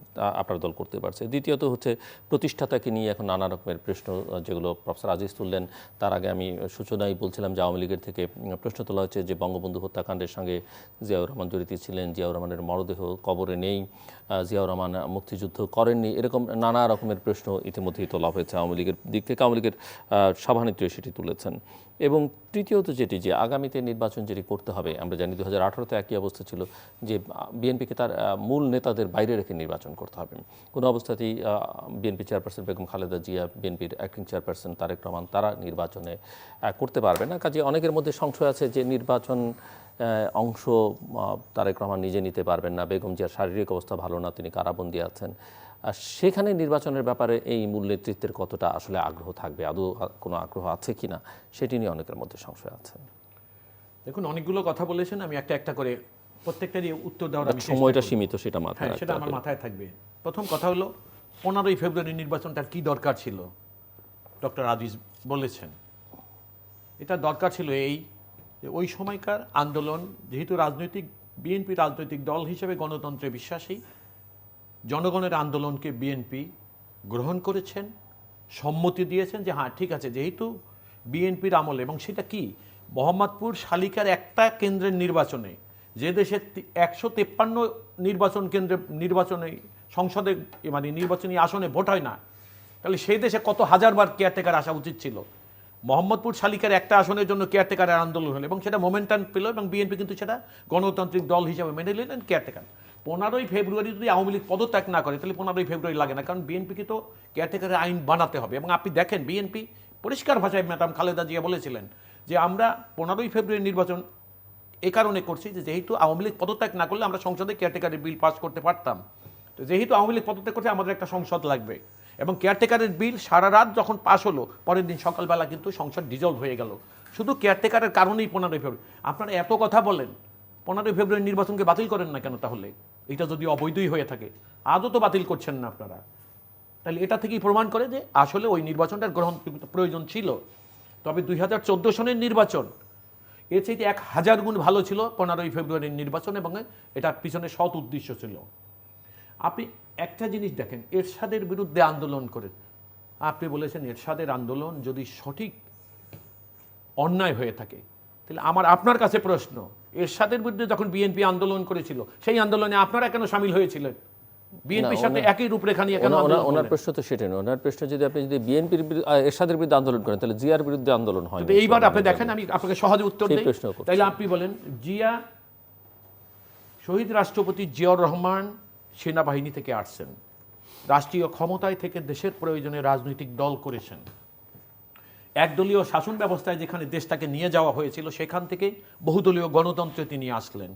আপনার দল করতে পারছে। দ্বিতীয়ত হচ্ছে প্রতিষ্ঠাতাকে নিয়ে এখন নানা রকমের প্রশ্ন, যেগুলো প্রফেসর আজিজ তুললেন। তার আগে আমি সূচনায় বলছিলাম যে আওয়ামী লীগের থেকে প্রশ্ন তোলা হচ্ছে যে বঙ্গবন্ধু হত্যাকাণ্ডের সঙ্গে জিয়াউর রহমান জড়িত ছিলেন, জিয়াউর রহমানের মরদেহ কবরে নেই, জিয়াউর রহমান মুক্তিযুদ্ধ করেননি, এরকম নানা রকমের প্রশ্ন ইতিমধ্যেই তোলা হয়েছে আওয়ামী লীগের দিক থেকে। আওয়ামী লীগের সভানেত্রী সেটি তুলেছেন। এবং তৃতীয়ত যেটি, যে আগামীতে নির্বাচন যেটি করতে হবে, আমরা জানি 2018-তে একই অবস্থা ছিল যে বিএনপিকে তার মূল নেতাদের বাইরে রেখে নির্বাচন করতে হবে। কোনো অবস্থাতেই বিএনপি চেয়ারপারসন বেগম খালেদা জিয়া, বিএনপির অ্যাক্টিং চেয়ারপারসন তারেক রহমান, তারা নির্বাচনে করতে পারবে না। কাজে অনেকের মধ্যে সংশয় আছে যে নির্বাচন অংশ তারেক রহমান নিজে নিতে পারবেন না। বেগম জিয়ার শারীরিক অবস্থা ভালো না, তিনি কারাবন্দী আছেন। আর সেখানে নির্বাচনের ব্যাপারে এই মূল নেতৃত্বের কতটা আসলে আগ্রহ থাকবে, আদৌ কোনো আগ্রহ আছে কিনা, সেটি নিয়ে অনেকের মধ্যে সংশয় আছে। দেখুন, অনেকগুলো কথা বলেছেন, আমি একটা একটা করে প্রত্যেকটারই উত্তর দেওয়ার সময়টা সীমিত, সেটা মাথায় সেটা আমার মাথায় থাকবে। প্রথম কথা হলো 15ই ফেব্রুয়ারি নির্বাচনটার কি দরকার ছিল, ডক্টর আজিজ বলেছেন। এটা দরকার ছিল এই যে ওই সময়কার আন্দোলন, যেহেতু বিএনপি রাজনৈতিক দল হিসেবে গণতন্ত্রে বিশ্বাসী, জনগণের আন্দোলনকে বিএনপি গ্রহণ করেছেন, সম্মতি দিয়েছেন যে হ্যাঁ ঠিক আছে, যেহেতু বিএনপির আমলে, এবং সেটা কি মোহাম্মদপুর শালিকার একটা কেন্দ্রের নির্বাচনে, যে দেশে 153 নির্বাচন কেন্দ্রে নির্বাচনে সংসদে মানে নির্বাচনী আসনে ভোট হয় না, তাহলে সেই দেশে কত হাজারবার কেয়ারটেকার আসা উচিত ছিল। মোহাম্মদপুর শালিকার একটা আসনের জন্য কেয়ারটেকারের আন্দোলন হলো এবং সেটা মোমেন্টাম পেল, এবং বিএনপি কিন্তু সেটা গণতান্ত্রিক দল হিসেবে মেনে নিলেন কেয়ারটেকার। 15ই ফেব্রুয়ারি যদি আওয়ামী লীগ পদত্যাগ না করে, তাহলে 15ই ফেব্রুয়ারি লাগে না, কারণ বিএনপিকে তো কেয়ারটেকারের আইন বানাতে হবে। এবং আপনি দেখেন বিএনপি পরিষ্কার ভাষায় ম্যাডাম খালেদা জিয়া বলেছিলেন যে আমরা 15ই ফেব্রুয়ারি নির্বাচন এই কারণে করছি যে যেহেতু আওয়ামী লীগ পদত্যাগ না করলে আমরা সংসদে কেয়ারটেকারের বিল পাস করতে পারতাম, তো যেহেতু আওয়ামী লীগ পদত্যাগ করছে আমাদের একটা সংসদ লাগবে, এবং কেয়ারটেকারের বিল সারা রাত যখন পাশ হলো পরের দিন সকালবেলা কিন্তু সংসদ ডিজলভ হয়ে গেল শুধু কেয়ারটেকারের কারণেই 15ই ফেব্রুয়ারি। আপনারা এত কথা বলেন, 15ই ফেব্রুয়ারি নির্বাচনকে বাতিল করেন না কেন তাহলে? এটা যদি অবৈধই হয়ে থাকে, আদৌ তো বাতিল করছেন না আপনারা, তাহলে এটা থেকেই প্রমাণ করে যে আসলে ওই নির্বাচনটার গ্রহণ প্রয়োজন ছিল। তবে 2014 সনের নির্বাচন এর চাইতে 1000 গুণ ভালো ছিল 15ই ফেব্রুয়ারির নির্বাচন, এবং এটার পিছনে সৎ উদ্দেশ্য ছিল। আপনি একটা জিনিস দেখেন, এরশাদের বিরুদ্ধে আন্দোলন করেন, আপনি বলেছেন এরশাদের আন্দোলন যদি সঠিক অন্যায় হয়ে থাকে, তাহলে আপনার কাছে প্রশ্ন, এরশাদের বিরুদ্ধে যখন বিএনপি আন্দোলন করেছিল সেই আন্দোলনে আপনারা কেন শামিল হয়েছিলেন? বিএনপির সাথে একই রূপরেখা নিয়ে কেন? ওনার প্রশ্ন তো সেটাই নয়। ওনার প্রশ্ন যদি আপনি যদি বিএনপির এরশাদের বিরুদ্ধে আন্দোলন করেন তাহলে জিয়ার বিরুদ্ধে আন্দোলন হয়। এইবার আপনি দেখেন, আমি আপনাকে সহজে উত্তর দিই, তাইলে আপনি বলেন জিয়া, শহীদ রাষ্ট্রপতি জিয়াউর রহমান সেনাবাহিনী থেকে আসছেন, রাষ্ট্রীয় ক্ষমতায় থেকে দেশের প্রয়োজনে রাজনৈতিক দল করেছেন, একদলীয় শাসন ব্যবস্থায় যেখানে দেশটাকে নিয়ে যাওয়া হয়েছিল সেখান থেকে বহুদলীয় গণতন্ত্রে তিনি আসলেন,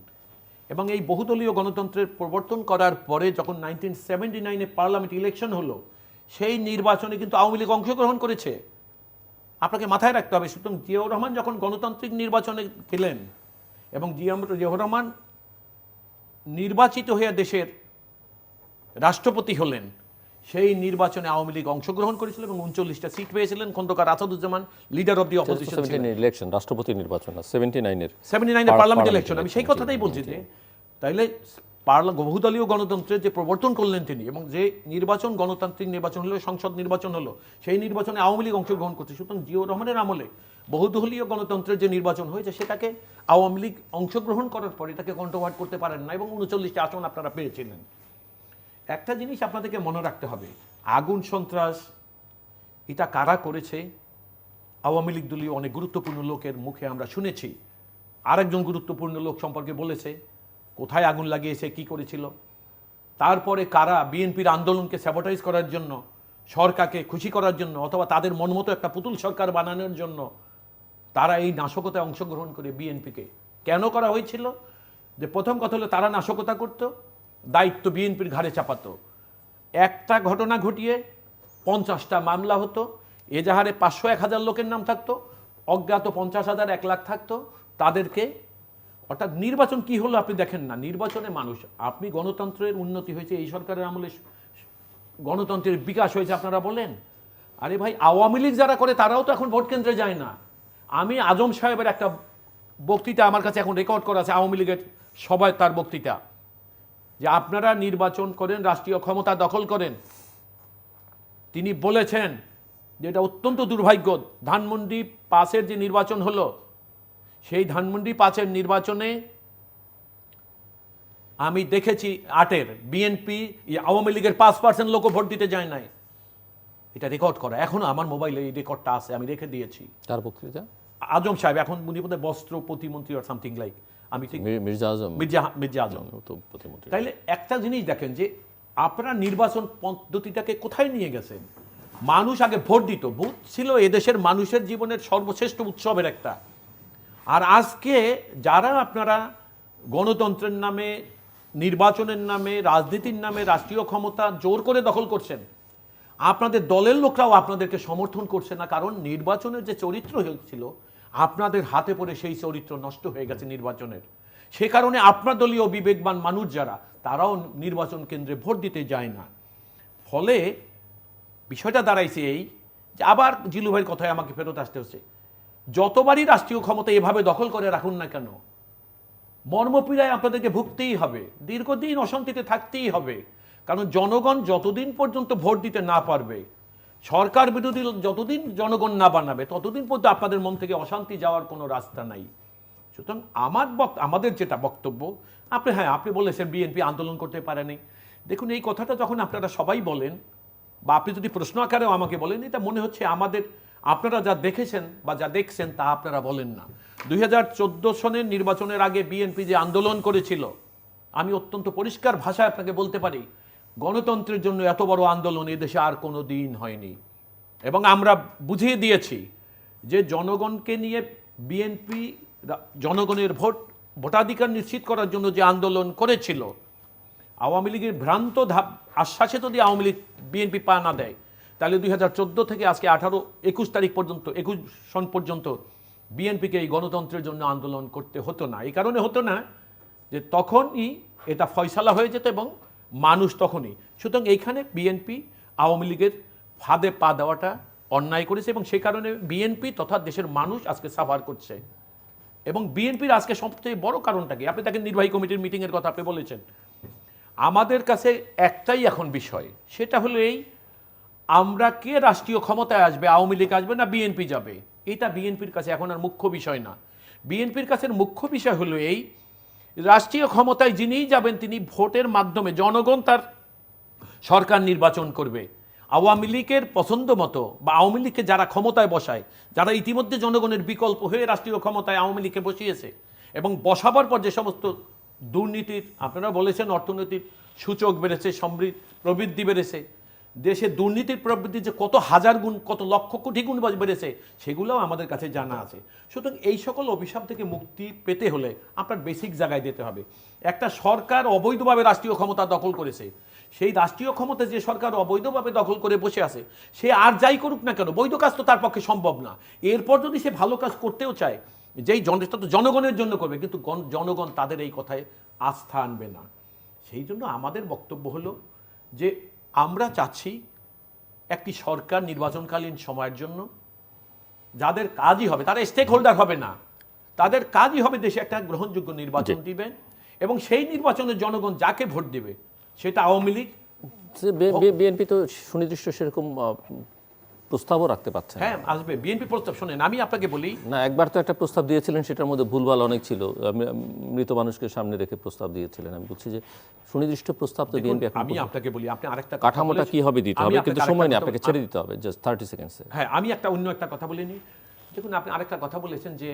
এবং এই বহুদলীয় গণতন্ত্রের প্রবর্তন করার পরে যখন 1979-এ পার্লামেন্ট ইলেকশন হলো, সেই নির্বাচনে কিন্তু আওয়ামী লীগ অংশগ্রহণ করেছে। আপনাকে মাথায় রাখতে হবে। সুতরাং জিয়াউর রহমান যখন গণতান্ত্রিক নির্বাচনে গেলেন এবং জিয়াউর রহমান নির্বাচিত হয়ে দেশের রাষ্ট্রপতি হলেন, সেই নির্বাচনে আওয়ামী লীগ অংশগ্রহণ করেছিল এবং 39টা সিট পেয়েছিলেন। Khandaker Asaduzzaman leader of the opposition ছিলেন। ইলেকশন রাষ্ট্রপতি নির্বাচন না, 79-এর পার্লামেন্ট ইলেকশন। আমি সেই কথাটাই বলছি যে তাইলে বহুদলীয় গণতন্ত্রের যে প্রবর্তন করলেন তিনি, এবং যে নির্বাচন গণতান্ত্রিক নির্বাচন হলো, সংসদ নির্বাচন হলো, সেই নির্বাচনে আওয়ামী লীগ অংশগ্রহণ করছে। সুতরাং জিয়াউর রহমানের আমলে বহুদলীয় গণতন্ত্রের যে নির্বাচন হয়েছে সেটাকে আওয়ামী লীগ অংশগ্রহণ করার পর এটাকে কন্ট্রোভার্ট করতে পারেন না, এবং 39টা আসন আপনারা পেয়েছিলেন। একটা জিনিস আপনাদেরকে মনে রাখতে হবে, আগুন সন্ত্রাস এটা কারা করেছে? আওয়ামী লীগ দলীয় অনেক গুরুত্বপূর্ণ লোকের মুখে আমরা শুনেছি। আরেকজন গুরুত্বপূর্ণ লোক সম্পর্কে বলেছে কোথায় আগুন লাগিয়েছে, কি করেছিল। তারপরে কারা বিএনপির আন্দোলনকে স্যাবোটাইজ করার জন্য, সরকারকে খুশি করার জন্য, অথবা তাদের মনমতো একটা পুতুল সরকার বানানোর জন্য তারা এই নাশকতায় অংশগ্রহণ করে বিএনপিকে কেন করা হয়েছিল? যে প্রথম কথা হলো তারা নাশকতা করত, দায়িত্ব বিএনপির ঘাড়ে চাপাতো, একটা ঘটনা ঘটিয়ে 50টা মামলা হতো, এজাহারে 500-1000 লোকের নাম থাকতো, অজ্ঞাত 50,000 1 লাখ থাকতো, তাদেরকে। অর্থাৎ নির্বাচন কি হলো আপনি দেখেন না, নির্বাচনে মানুষ, আপনি গণতন্ত্রের উন্নতি হয়েছে এই সরকারের আমলে, গণতন্ত্রের বিকাশ হয়েছে আপনারা বলেন। আরে ভাই, আওয়ামী লীগ যারা করে তারাও তো এখন ভোট কেন্দ্রে যায় না। আমি আজম সাহেবের একটা বক্তৃতা আমার কাছে এখন রেকর্ড করা আছে, আওয়ামী লীগের সবাই তার বক্তৃতা, যে আপনারা নির্বাচন করেন, রাষ্ট্রীয় ক্ষমতা দখল করেন। তিনি বলেছেন যে এটা অত্যন্ত দুর্ভাগ্য, ধানমন্ডি 5-এর যে নির্বাচন হলো, সেই ধানমন্ডি 5-এর নির্বাচনে আমি দেখেছি 8-এর বিএনপি আওয়ামী লীগের 5% লোকও ভোট দিতে যায় নাই। এটা রেকর্ড করা, এখনো আমার মোবাইলে এই রেকর্ডটা আছে, আমি রেখে দিয়েছি। তার বক্তৃতা আজম সাহেব, এখন উনি বোধহয় বস্ত্র প্রতিমন্ত্রী অর সামথিং লাইক, আমি ঠিক মির্জা আজম প্রতিমন্ত্রী। তাইলে একটা জিনিস দেখেন যে আপনারা নির্বাচন পদ্ধতিটাকে কোথায় নিয়ে গেছেন। মানুষ আগে ভোট দিত, ভোট ছিল এদেশের মানুষের জীবনের সর্বশ্রেষ্ঠ উৎসবের একটা। আর আজকে যারা আপনারা গণতন্ত্রের নামে, নির্বাচনের নামে, রাজনীতির নামে রাষ্ট্রীয় ক্ষমতা জোর করে দখল করছেন, আপনাদের দলের লোকরাও আপনাদেরকে সমর্থন করছে না, কারণ নির্বাচনের যে চরিত্র হয়েছিল আপনাদের হাতে পড়ে সেই চরিত্র নষ্ট হয়ে গেছে নির্বাচনের। সে কারণে আপনার দলীয় বিবেকবান মানুষ যারা, তারাও নির্বাচন কেন্দ্রে ভোট দিতে যায় না। ফলে বিষয়টা দাঁড়াইছে এই যে, আবার জিলু ভাইয়ের কথায় আমাকে ফেরত আসতে হচ্ছে, যতবারই রাষ্ট্রীয় ক্ষমতা এভাবে দখল করে রাখুন না কেন, মর্মপীড়ায় আপনাদেরকে ভুগতেই হবে, দীর্ঘদিন অশান্তিতে থাকতেই হবে। কারণ জনগণ যতদিন পর্যন্ত ভোট দিতে না পারবে, সরকার বিরোধী যতদিন জনগণ না বানাবে, ততদিন পর্যন্ত আপনাদের মন থেকে অশান্তি যাওয়ার কোনো রাস্তা নাই। সুতরাং আমাদের যেটা বক্তব্য, আপনি বলেছেন বিএনপি আন্দোলন করতে পারেনি। দেখুন, এই কথাটা যখন আপনারা সবাই বলেন, বা আপনি যদি প্রশ্ন আকারেও আমাকে বলেন, এটা মনে হচ্ছে আপনারা যা দেখেছেন বা যা দেখছেন তা আপনারা বলেন না। 2014 সনের নির্বাচনের আগে বিএনপি যে আন্দোলন করেছিল, আমি অত্যন্ত পরিষ্কার ভাষায় আপনাকে বলতে পারি, গণতন্ত্রের জন্য এত বড় আন্দোলন এদেশে আর কোনো দিন হয়নি। এবং আমরা বুঝিয়ে দিয়েছি যে জনগণকে নিয়ে বিএনপি জনগণের ভোটাধিকার নিশ্চিত করার জন্য যে আন্দোলন করেছিল, আওয়ামী লীগের ভ্রান্ত আশ্বাসে যদি আওয়ামী লীগ বিএনপি পা না দেয়, তাহলে 2014 থেকে আজকে 21 তারিখ পর্যন্ত 21 সন পর্যন্ত বিএনপিকে এই গণতন্ত্রের জন্য আন্দোলন করতে হতো না। এই কারণে হতো না যে তখনই এটা ফয়সালা হয়ে যেত এবং মানুষ তখনই। সুতরাং এইখানে বিএনপি আওয়ামী লীগের ফাঁদে পা দেওয়াটা অন্যায় করেছে এবং সেই কারণে বিএনপি তথা দেশের মানুষ আজকে সাফার করছে। এবং বিএনপির আজকে সবচেয়ে বড় কারণটা কি? আপনি দেখেন নির্বাহী কমিটির মিটিংয়ের কথা আপনি বলেছেন। আমাদের কাছে একটাই এখন বিষয়, সেটা হলো এই, আমরা কে রাষ্ট্রীয় ক্ষমতায় আসবে, আওয়ামী লীগ আসবে না বিএনপি যাবে, এটা বিএনপির কাছে এখন আর মুখ্য বিষয় না। বিএনপির কাছে মুখ্য বিষয় হলো এই, রাষ্ট্রীয় ক্ষমতায় যিনিই যাবেন তিনি ভোটের মাধ্যমে জনগণ তার সরকার নির্বাচন করবে। আওয়ামী লীগের পছন্দ মতো বা আওয়ামী লীগকে যারা ক্ষমতায় বসায়, যারা ইতিমধ্যে জনগণের বিকল্প হয়ে রাষ্ট্রীয় ক্ষমতায় আওয়ামী লীগকে বসিয়েছে এবং বসাবার পর যে সমস্ত দুর্নীতির, আপনারা বলেছেন অর্থনৈতিক সূচক বেড়েছে, প্রবৃদ্ধি বেড়েছে, দেশে দুর্নীতির প্রবৃদ্ধি যে কত হাজার গুণ, কত লক্ষ কোটি গুণ বেড়েছে, সেগুলোও আমাদের কাছে জানা আছে। সুতরাং এই সকল অভিশাপ থেকে মুক্তি পেতে হলে আপনার বেসিক জায়গায় দিতে হবে। একটা সরকার অবৈধভাবে রাষ্ট্রীয় ক্ষমতা দখল করেছে, সেই রাষ্ট্রীয় ক্ষমতা যে সরকার অবৈধভাবে দখল করে বসে আছে, সে আর যাই করুক না কেন, বৈধ কাজ তো তার পক্ষে সম্ভব না। এরপর যদি সে ভালো কাজ করতেও চায়, যেই তো জনগণের জন্য করবে, কিন্তু জনগণ তাদের এই কথায় আস্থা আনবে না। সেই জন্য আমাদের বক্তব্য হলো যে আমরা চাচ্ছি একটি সরকার নির্বাচনকালীন সময়ের জন্য যাদের কাজই হবে, তারা স্টেক হোল্ডার হবে না, তাদের কাজই হবে দেশে একটা গ্রহণযোগ্য নির্বাচন দিবেন এবং সেই নির্বাচনে জনগণ যাকে ভোট দেবে সেটা আওয়ামী লীগ। বিএনপি তো সুনির্দিষ্ট সেরকম প্রস্তাবও রাখতে পারছে না। হ্যাঁ, আসবে বিএনপি প্রস্তাব। শোনেন, আমি আপনাকে বলি না, একবার তো একটা প্রস্তাব দিয়েছিলেন, সেটার মধ্যে ভুলভাল অনেক ছিল, মৃত মানুষকে সামনে রেখে প্রস্তাব দিয়েছিলেন। আমি বলছি যে সুনির্দিষ্ট প্রস্তাব তো বিএনপি এখন, আমি আপনাকে বলি, আপনি আরেকটা কাঠামোটা কি হবে দিতে হবে, কিন্তু সময় নেই, আপনাকে ছেড়ে দিতে হবে জাস্ট 30 সেকেন্ডসে। হ্যাঁ, আমি অন্য একটা কথা বলিনি। দেখুন, আপনি আরেকটা কথা বলেছেন যে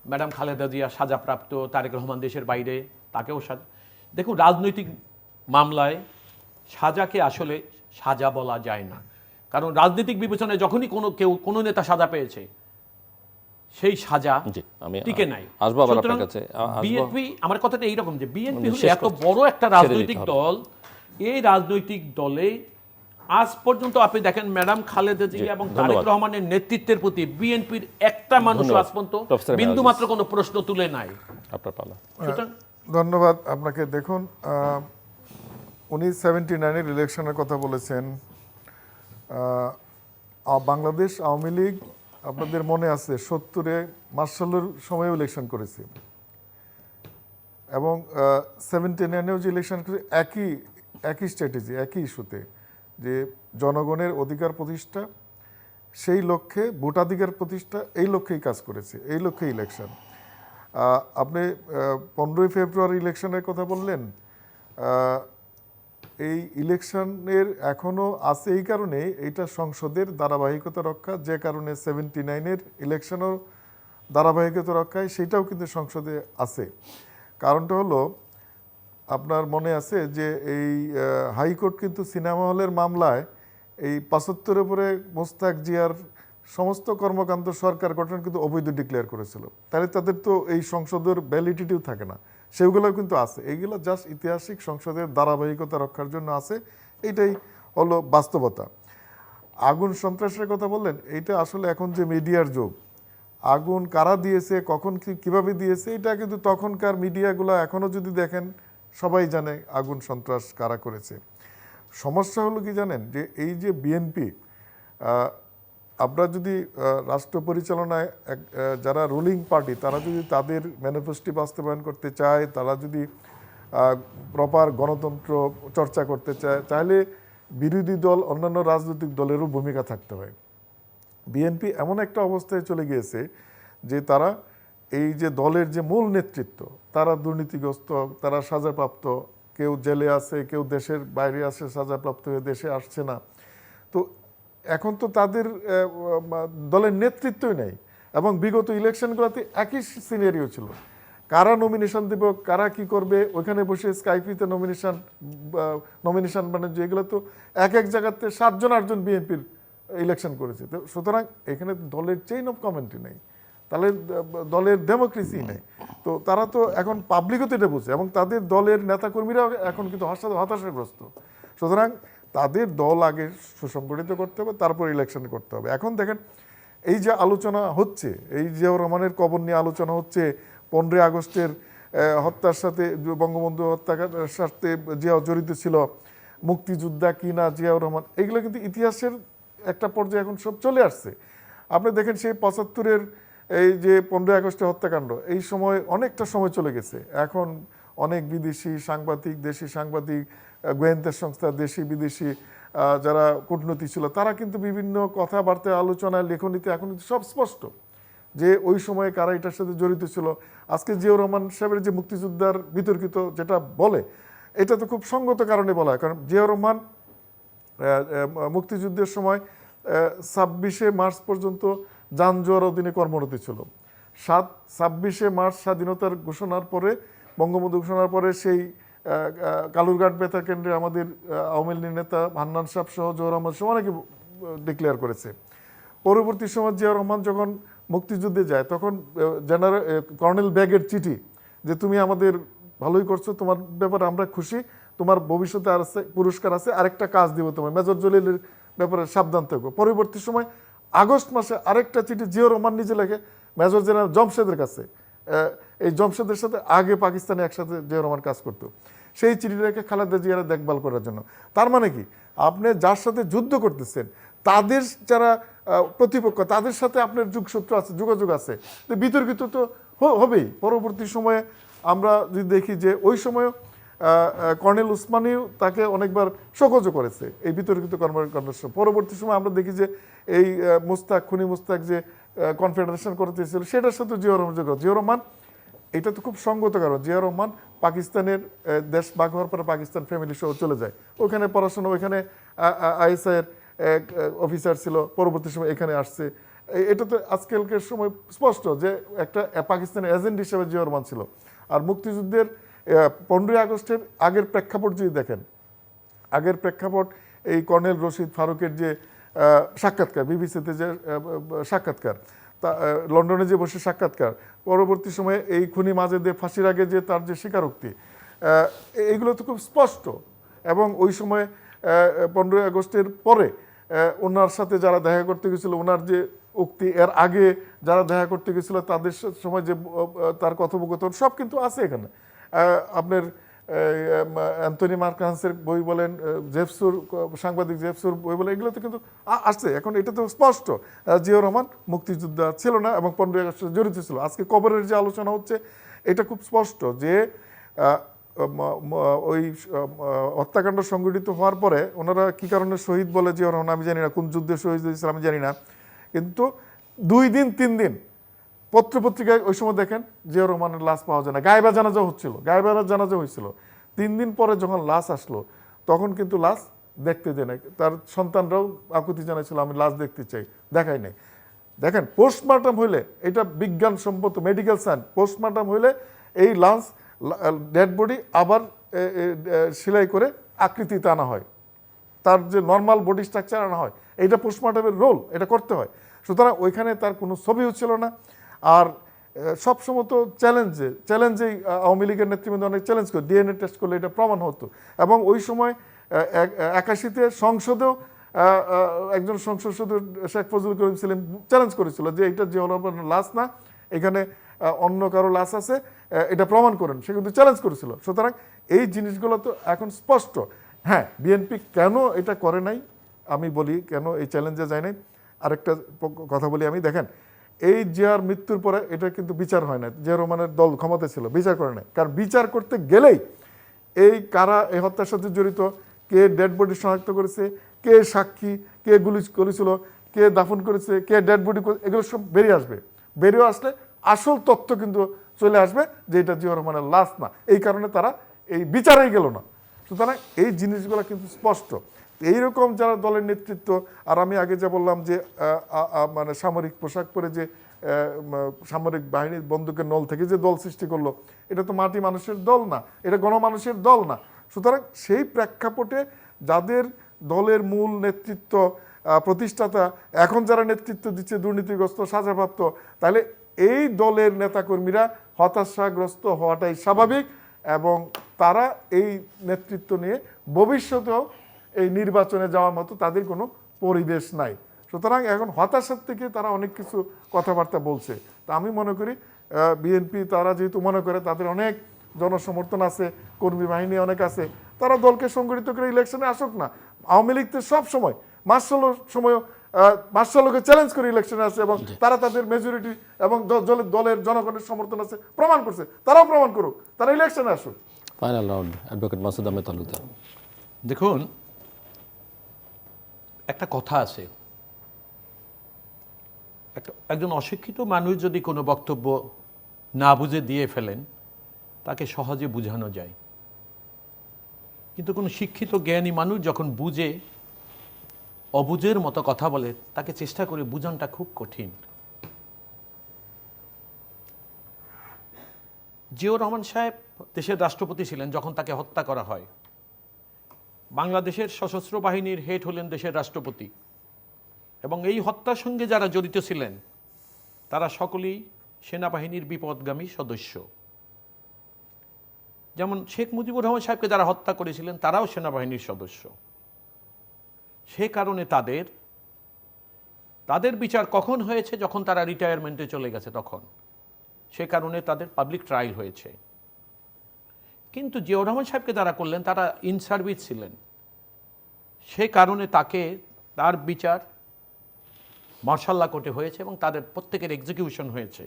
ম্যাডাম খালেদা জিয়া সাজাপ্রাপ্ত, তারেক রহমান দেশের বাইরে, তাকেও সাজা। দেখুন, রাজনৈতিক মামলায় সাজাকে আসলে সাজা বলা যায় না, কারণ রাজনৈতিক বিবেচনায় যখনই কোনো নেতা সাজা পেয়েছে, সেই সাজা টিকে নাই। বিএনপি, আমার কথাটা এইরকম যে বিএনপি হলো এত বড় একটা রাজনৈতিক দল, এই রাজনৈতিক দলে আজ পর্যন্ত আপনি দেখেন ম্যাডাম খালেদা জিয়া এবং তারেক রহমানের নেতৃত্বের প্রতি বিএনপির একটা মানুষ আজ পর্যন্ত বিন্দু মাত্র কোনো প্রশ্ন তুলে নাই। আপনার পালা। ধন্যবাদ আপনাকে। দেখুন, উনি 79-এর ইলেকশনের কথা বলেছেন। বাংলাদেশ আওয়ামী লীগ, আপনাদের মনে আছে 70-এ মার্শালের সময়ও ইলেকশন করেছে এবং 79-এও যে ইলেকশন করেছে একই স্ট্র্যাটেজি, একই ইস্যুতে, যে জনগণের অধিকার প্রতিষ্ঠা, সেই লক্ষ্যে ভোটাধিকার প্রতিষ্ঠা, এই লক্ষ্যেই কাজ করেছে, এই লক্ষ্যে ইলেকশন। আপনি 15ই ফেব্রুয়ারি ইলেকশনের কথা বললেন, এই ইলেকশনের এখনও আছে এই কারণে, এইটা সংসদের ধারাবাহিকতা রক্ষা, যে কারণে 79-এর ইলেকশনও ধারাবাহিকতা রক্ষায়, সেটাও কিন্তু সংসদে আছে। কারণটা হলো, আপনার মনে আছে যে এই হাইকোর্ট কিন্তু সিনেমা হলের মামলায় এই 75-এর উপরে মোস্তাক জিয়ার সমস্ত কর্মকাণ্ড সরকার গঠন কিন্তু অবৈধ ডিক্লেয়ার করেছিল। তাহলে তাদের তো এই সংসদের ভ্যালিডিটিও থাকে না, সেগুলোও কিন্তু আছে। এইগুলো জাস্ট ঐতিহাসিক সংসদের ধারাবাহিকতা রক্ষার জন্য আছে, এইটাই হলো বাস্তবতা। আগুন সন্ত্রাসের কথা বললেন, এইটা আসলে এখন যে মিডিয়ার যুগ, আগুন কারা দিয়েছে, কখন কিভাবে দিয়েছে, এটা কিন্তু তখনকার মিডিয়াগুলো এখনও যদি দেখেন সবাই জানে আগুন সন্ত্রাস কারা করেছে। সমস্যা হলো কি জানেন, যে এই যে বিএনপি, আমরা যদি রাষ্ট্র পরিচালনায় যারা রুলিং পার্টি, তারা যদি তাদের ম্যানিফেস্টো বাস্তবায়ন করতে চায়, তারা যদি প্রপার গণতন্ত্র চর্চা করতে চায়, তাহলে বিরোধী দল, অন্যান্য রাজনৈতিক দলেরও ভূমিকা থাকতে হয়। বিএনপি এমন একটা অবস্থায় চলে গিয়েছে যে তারা এই যে দলের যে মূল নেতৃত্ব, তারা দুর্নীতিগ্রস্ত, তারা সাজাপ্রাপ্ত, কেউ জেলে আছে, কেউ দেশের বাইরে আছে সাজাপ্রাপ্ত হয়ে দেশে আসছে না। তো এখন তো তাদের দলের নেতৃত্বই নেই, এবং বিগত ইলেকশনগুলোতে একই সিনারিও ছিল। কারা নমিনেশন দেব, কারা কি করবে, ওইখানে বসে স্কাইপিতে নমিনেশন বাণিজ্য, এগুলো তো এক জায়গাতে 7-8জন বিএনপির ইলেকশন করেছে। তো সুতরাং এখানে দলের চেইন অফ কমেন্টই নেই, তাহলে দলের ডেমোক্রেসি নেই। তো তারা তো এখন পাবলিকও তো এটা বুঝে এবং তাদের দলের নেতাকর্মীরাও এখন কিন্তু হতাশাগ্রস্ত। সুতরাং তাদের দল আগে সুসংগঠিত করতে হবে, তারপর ইলেকশন করতে হবে। এখন দেখেন এই যে আলোচনা হচ্ছে, এই জিয়াউর রহমানের কবর নিয়ে আলোচনা হচ্ছে, 15 আগস্টের হত্যার সাথে, বঙ্গবন্ধু হত্যার সাথে জিয়া জড়িত ছিল, মুক্তিযোদ্ধা কিনা জিয়াউর রহমান, এগুলো কিন্তু ইতিহাসের একটা পর্যায়ে এখন সব চলে আসছে। আপনি দেখেন সেই 75-এর এই যে 15 আগস্টের হত্যাকাণ্ড, এই সময় অনেকটা সময় চলে গেছে। এখন অনেক বিদেশি সাংবাদিক, দেশি সাংবাদিক, গোয়েন্দা সংস্থা, দেশি বিদেশি যারা কূটনীতি ছিল, তারা কিন্তু বিভিন্ন কথাবার্তা, আলোচনা, লেখনীতে এখন কিন্তু সব স্পষ্ট যে ওই সময়ে কারা এটার সাথে জড়িত ছিল। আজকে জিয়াউর রহমান সাহেবের যে মুক্তিযোদ্ধার বিতর্কিত যেটা বলে, এটা তো খুব সঙ্গত কারণে বলা হয়। কারণ জিয়াউর রহমান মুক্তিযুদ্ধের সময় 26শে মার্চ পর্যন্ত যানজোয়ার অধীনে কর্মরত ছিল। 26শে মার্চ স্বাধীনতার ঘোষণার পরে, বঙ্গবন্ধু ঘোষণার পরে, সেই কালুরঘাট বেতার কেন্দ্রে আমাদের আওয়ামী লীগ নেতা হান্নান সাহেব সহ জিয়াউর রহমান সহ অনেকে ডিক্লেয়ার করেছে। পরবর্তী সময় জিয়াউর রহমান যখন মুক্তিযুদ্ধে যায়, তখন কর্নেল ব্যাগের চিঠি যে তুমি আমাদের ভালোই করছো, তোমার ব্যাপারে আমরা খুশি, তোমার ভবিষ্যতে আর পুরস্কার আছে, আরেকটা কাজ দিব তোমার, মেজর জলিলের ব্যাপারে সাবধান থাকো। পরবর্তী সময় আগস্ট মাসে আরেকটা চিঠি জিয়াউর রহমান নিজে লেখে মেজর জেনারেল জমশেদের কাছে। এই জমশেদের সাথে আগে পাকিস্তানে একসাথে জিয়াউর রহমান কাজ করতো, সেই চিঠিটাকে খালেদা জিয়ারা দেখভাল করার জন্য। তার মানে কি, আপনি যার সাথে যুদ্ধ করতেছেন, তাদের যারা প্রতিপক্ষ, তাদের সাথে আপনার যোগসূত্র আছে, যোগাযোগ আছে, তো বিতর্কিত তো হবেই। পরবর্তী সময়ে আমরা যদি দেখি যে ওই সময় কর্নেল উসমানীও তাকে অনেকবার শোকজও করেছে এই বিতর্কিত কর্মকাণ্ডের সময়। পরবর্তী সময় আমরা দেখি যে এই খুনি মুস্তাক যে কনফেডারেশন করতে চেয়েছিল, সেটার সাথে জিয়াউর রহমান জিয়াউর রহমান, এটা তো খুব সঙ্গত কারণ জিয়াউর রহমান পাকিস্তানের দেশ ভাগ হওয়ার পরে পাকিস্তান ফ্যামিলি সহ চলে যায়, ওখানে পড়াশোনা, ওইখানে আইএসআইয়ের অফিসার ছিল, পরবর্তী সময় এখানে আসছে। এটা তো আজকালকার সময় স্পষ্ট যে একটা পাকিস্তানের এজেন্ট হিসেবে জিয়াউর রহমান ছিল। আর মুক্তিযুদ্ধের 15 আগস্টের আগের প্রেক্ষাপট যদি দেখেন, আগের প্রেক্ষাপট এই কর্নেল রশিদ ফারুকের যে সাক্ষাৎকার, বিবিসিতে যে সাক্ষাৎকার, তা লন্ডনে যে বসে সাক্ষাৎকার, পরবর্তী সময়ে এই খুনি মাজেদের ফাঁসির আগে যে তার যে স্বীকারোক্তি, এইগুলো তো খুব স্পষ্ট। এবং ওই সময় 15 আগস্টের পরে ওনার সাথে যারা দেখা করতে গেছিল, ওনার যে উক্তি, এর আগে যারা দেখা করতে গেছিল তাদের সময় যে তার কথোপকথন, সব কিন্তু আছে এখানে। আপনার অ্যান্থনি মার্কান্সের বই বলেন, জেফসুর সাংবাদিক জেফসুর বই বলেন, এগুলো তো কিন্তু আসছে। এখন এটা তো স্পষ্ট জিয়াউর রহমান মুক্তিযোদ্ধা ছিল না এবং 15 আগস্টে জড়িত ছিল। আজকে কবরের যে আলোচনা হচ্ছে, এটা খুব স্পষ্ট যে ওই হত্যাকাণ্ড সংঘটিত হওয়ার পরে ওনারা কি কারণে শহীদ বলে জিয়াউর রহমান আমি জানি না, কোন যুদ্ধে শহীদ হয়েছিল আমি জানি না, কিন্তু 2 দিন 3 দিন পত্রপত্রিকায় ওই সময় দেখেন জিয়াউর রহমানের লাশ পাওয়া যায় না। গায়েবা জানাজা হচ্ছিল, গায়েবা জানাজা হয়েছিল, 3 দিন পরে যখন লাশ আসলো, তখন কিন্তু লাশ দেখতে দেয় না। তার সন্তানরাও আকুতি জানাইছিল আমি লাশ দেখতে চাই, দেখাই নাই। দেখেন পোস্টমর্টম হইলে, এটা বিজ্ঞানসম্মত মেডিকেল সায়েন্স, পোস্টমর্টম হইলে এই লাশ ডেড বডি আবার সেলাই করে আকৃতিতে আনা হয়, তার যে নর্মাল বডি স্ট্রাকচার আনা হয়, এইটা পোস্টমর্টমের রোল, এটা করতে হয়। সুতরাং ওইখানে তার কোনো ছবিও ছিল না। আর সবসময় তো চ্যালেঞ্জেই আওয়ামী লীগের নেতৃবৃন্দ অনেক চ্যালেঞ্জ করে, ডিএনএ টেস্ট করলে এটা প্রমাণ হতো। এবং ওই সময় 81-তে সংসদেও একজন সংসদ সদস্য শেখ ফজলুল করিম সেলিম চ্যালেঞ্জ করেছিল যে এটা জিয়াউর রহমানের লাশ না, এখানে অন্য কারো লাশ আছে, এটা প্রমাণ করেন, সে কিন্তু চ্যালেঞ্জ করেছিল। সুতরাং এই জিনিসগুলো তো এখন স্পষ্ট। হ্যাঁ, বিএনপি কেন এটা করে নাই, আমি বলি কেন এই চ্যালেঞ্জে যায় নাই। আরেকটা কথা বলি আমি, দেখেন এই জিয়ার মৃত্যুর পরে এটা কিন্তু বিচার হয় না, জিয়াউর রহমানের দল ক্ষমতা ছিল, বিচার করে নাই। কারণ বিচার করতে গেলেই এই কারা এই হত্যার সাথে জড়িত, কে ডেড বডি শনাক্ত করেছে, কে সাক্ষী, কে গুলি করেছিল, কে দাফন করেছে, কে ডেড বডি, এগুলো সব বেরিয়ে আসবে। বেরিয়ে আসলে আসল তথ্য কিন্তু চলে আসবে যে এটা জিয়াউর রহমানের লাশ না। এই কারণে তারা এই বিচারেই গেল না। সুতরাং এই জিনিসগুলো কিন্তু স্পষ্ট। এইরকম যারা দলের নেতৃত্ব, আর আমি আগে যা বললাম যে মানে সামরিক পোশাক পরে যে সামরিক বাহিনীর বন্দুকের নল থেকে যে দল সৃষ্টি করলো, এটা তো মাটি মানুষের দল না, এটা গণমানুষের দল না। সুতরাং সেই প্রেক্ষাপটে যাদের দলের মূল নেতৃত্ব প্রতিষ্ঠাতা এখন যারা নেতৃত্ব দিচ্ছে দুর্নীতিগ্রস্ত সাজাপ্রাপ্ত, তাহলে এই দলের নেতাকর্মীরা হতাশাগ্রস্ত হওয়াটাই স্বাভাবিক এবং তারা এই নেতৃত্ব নিয়ে ভবিষ্যতেও এই নির্বাচনে যাওয়ার মতো তাদের কোনো পরিবেশ নাই। সুতরাং এখন হতাশার থেকে তারা অনেক কিছু কথাবার্তা বলছে। তা আমি মনে করি বিএনপি তারা যেহেতু মনে করে তাদের অনেক জনসমর্থন আছে, কর্মী বাহিনী অনেক আছে, তারা দলকে সংগঠিত করে ইলেকশনে আসুক না। আওয়ামী লীগ তো সব সময় মার্শালের সময় মার্শালকে চ্যালেঞ্জ করে ইলেকশনে আসে এবং তারা তাদের মেজরিটি এবং দলের জনগণের সমর্থন আছে প্রমাণ করছে, তারাও প্রমাণ করুক, তারা ইলেকশনে আসুক। Final round, advocate Masud Ahmed Talukdar. দেখুন, একটা কথা আছে, একজন অশিক্ষিত মানুষ যদি কোনো বক্তব্য না বুঝে দিয়ে ফেলেন তাকে সহজে বুঝানো যায়, কিন্তু কোনো শিক্ষিত জ্ঞানী মানুষ যখন বুঝে অবুঝের মতো কথা বলে তাকে চেষ্টা করে বুঝানোটা খুব কঠিন। জিয়াউর রহমান সাহেব দেশের রাষ্ট্রপতি ছিলেন যখন তাকে হত্যা করা হয়। বাংলাদেশের সশস্ত্র বাহিনীর হেড হলেন দেশের রাষ্ট্রপতি এবং এই হত্যার সঙ্গে যারা জড়িত ছিলেন তারা সকলেই সেনাবাহিনীর বিপদগামী সদস্য। যেমন শেখ মুজিবুর রহমান সাহেবকে যারা হত্যা করেছিলেন তারাও সেনাবাহিনীর সদস্য। সে কারণে তাদের বিচার কখন হয়েছে? যখন তারা রিটায়ারমেন্টে চলে গেছে তখন। সে কারণে তাদের পাবলিক ট্রায়াল হয়েছে। কিন্তু জিয়াউর রহমান সাহেবকে যারা করলেন তারা ইন সার্ভিস ছিলেন, সে কারণে তার বিচার মার্শাল ল কোর্টে হয়েছে এবং তাদের প্রত্যেকের এক্সিকিউশন হয়েছে।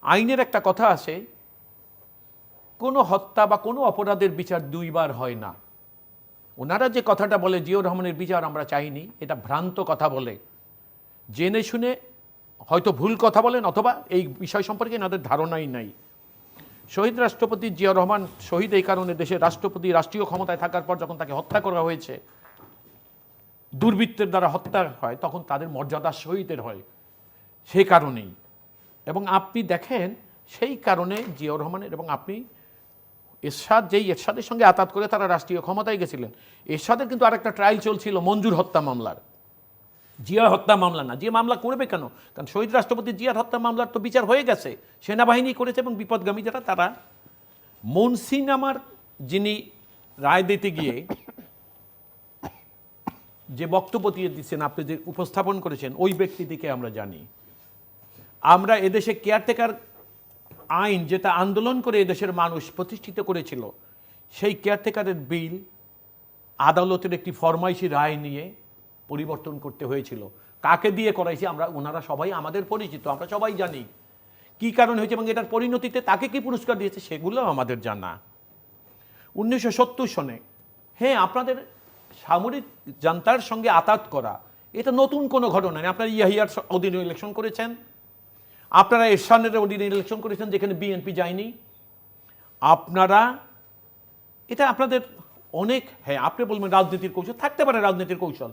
আইনের একটা কথা আছে, কোনো হত্যা বা কোনো অপরাধের বিচার দুইবার হয় না। ওনারা যে কথাটা বলে জিয়াউর রহমানের বিচার আমরা চাইনি, এটা ভ্রান্ত কথা বলে, জেনে শুনে হয়তো ভুল কথা বলেন অথবা এই বিষয় সম্পর্কে এনাদের ধারণাই নাই। শহীদ রাষ্ট্রপতি জিয়াউর রহমান শহীদ এই কারণে দেশের রাষ্ট্রপতি রাষ্ট্রীয় ক্ষমতায় থাকার পর যখন তাকে হত্যা করা হয়েছে, দুর্বৃত্তের দ্বারা হত্যা হয়, তখন তাদের মর্যাদা শহীদের হয় সে কারণেই। এবং আপনি দেখেন সেই কারণে জিয়াউর রহমানের এবং আপনি এরশাদের সঙ্গে আতাত করে তারা রাষ্ট্রীয় ক্ষমতায় গেছিলেন। এরশাদের কিন্তু আরেকটা ট্রায়াল চলছিল মঞ্জুর হত্যা মামলার, জিয়া হত্যা মামলা না। জিয়া মামলা করবে কেন? কারণ শহীদ রাষ্ট্রপতি জিয়ার হত্যা মামলার তো বিচার হয়ে গেছে, সেনাবাহিনী করেছে এবং বিপদগামী যারা তারা। মনসিনামার যিনি রায় দিতে গিয়ে যে বক্তব্য দিয়ে দিচ্ছেন, আপনি যে উপস্থাপন করেছেন, ওই ব্যক্তিটিকে আমরা জানি। আমরা এদেশে কেয়ারটেকার আইন যেটা আন্দোলন করে এদেশের মানুষ প্রতিষ্ঠিত করেছিল, সেই কেয়ারটেকারের বিল আদালতের একটি ফরমাইশি রায় নিয়ে পরিবর্তন করতে হয়েছিল। কাকে দিয়ে করাইছি ওনারা সবাই আমাদের পরিচিত, আমরা সবাই জানি কি কারণ হয়েছে এবং এটার পরিণতিতে তাকে কি পুরস্কার দিয়েছে সেগুলো আমাদের জানা। 1970 সনে হ্যাঁ, আপনাদের সামরিক জান্তার সঙ্গে আতাত করা এটা নতুন কোনো ঘটনা নেই। আপনারা ইয়াহিয়ার অধীনে ইলেকশন করেছেন, আপনারা এরশাদের অধীনে ইলেকশন করেছেন যেখানে বিএনপি যায়নি। আপনারা এটা আপনাদের অনেক, হ্যাঁ আপনি বলবেন রাজনীতির কৌশল, থাকতে পারে রাজনীতির কৌশল,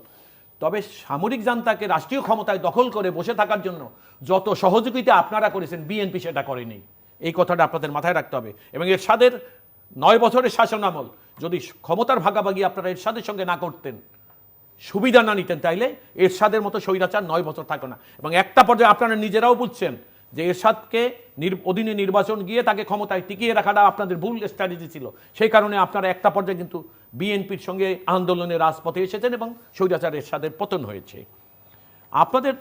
তবে সামরিক জান্তাকে রাষ্ট্রীয় ক্ষমতায় দখল করে বসে থাকার জন্য যত সহযোগিতা আপনারা করেছেন বিএনপি সেটা করেনি। এই কথাটা আপনাদের মাথায় রাখতে হবে। এবং এরশাদের 9 বছরের শাসনামল যদি ক্ষমতার ভাগাভাগি আপনারা এরশাদের সঙ্গে না করতেন, সুবিধা না নিতেন, তাইলে এরশাদের মতো স্বৈরাচার 9 বছর থাকো না। এবং একটা পর্যায়ে আপনারা নিজেরাও বুঝছেন যে এরশাদকে অধীনে নির্বাচন গিয়ে তাকে ক্ষমতায় টিকিয়ে রাখাটা আপনাদের ভুল স্ট্র্যাটেজি ছিল। সেই কারণে আপনারা একটা পর্যায়ে কিন্তু বিএনপির সঙ্গে আন্দোলনে রাজপথে এসেছেন এবং স্বৈরাচার এরশাদের পতন হয়েছে। আপনাদের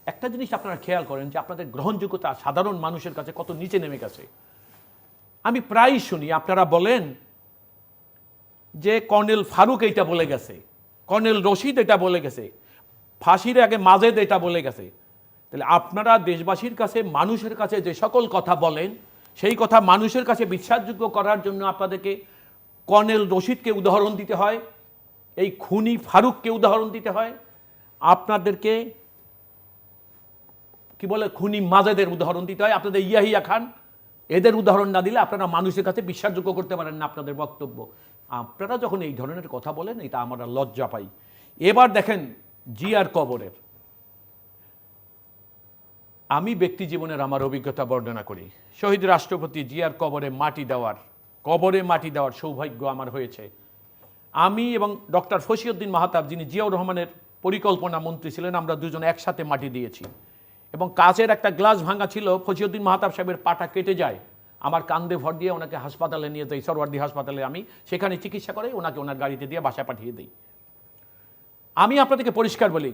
একটা জিনিস আপনারা খেয়াল করেন যে আপনাদের গ্রহণযোগ্যতা সাধারণ মানুষের কাছে কত নিচে নেমে গেছে। আমি প্রায় শুনি আপনারা বলেন যে কর্নেল ফারুক এইটা বলে গেছে, কর্নেল রশিদ এটা বলে গেছে, ফাঁসির আগে মাজেদ এটা বলে গেছে। তাহলে আপনারা দেশবাসীর কাছে, মানুষের কাছে যে সকল কথা বলেন, সেই কথা মানুষের কাছে বিশ্বাসযোগ্য করার জন্য আপনাদেরকে কর্নেল রশিদকে উদাহরণ দিতে হয়, এই খুনি ফারুককে উদাহরণ দিতে হয়, আপনাদেরকে কি বলে খুনি মাজেদের উদাহরণ দিতে হয়, আপনাদের ইয়াহিয়া খান এদের উদাহরণ না দিলে আপনারা মানুষের কাছে বিশ্বাসযোগ্য করতে পারেন না আপনাদের বক্তব্য। আপনারা যখন এই ধরনের কথা বলেন এটা আমরা লজ্জা পাই। এবার দেখেন জিয়ার কবরের, আমি ব্যক্তি জীবনের আমার অভিজ্ঞতা বর্ণনা করি। শহীদ রাষ্ট্রপতি জিয়ার কবরে মাটি দেওয়ার সৌভাগ্য আমার হয়েছে। আমি এবং ডক্টর ফসিউদ্দিন মাহাতাব, যিনি জিয়াউর রহমানের পরিকল্পনা মন্ত্রী ছিলেন, আমরা দুজন একসাথে মাটি দিয়েছি। এবং কাচের একটা গ্লাস ভাঙা ছিল, ফজিউদ্দিন মাহতাব সাহেবের পাটা কেটে যায়, আমার কান্দে ভর দিয়ে ওনাকে হাসপাতালে নিয়ে যাই, সরওয়ার্দী হাসপাতালে, আমি সেখানে চিকিৎসা করে ওনাকে ওনার গাড়িতে দিয়ে বাসায় পাঠিয়ে দিই। আমি আপনাদেরকে পরিষ্কার বলি,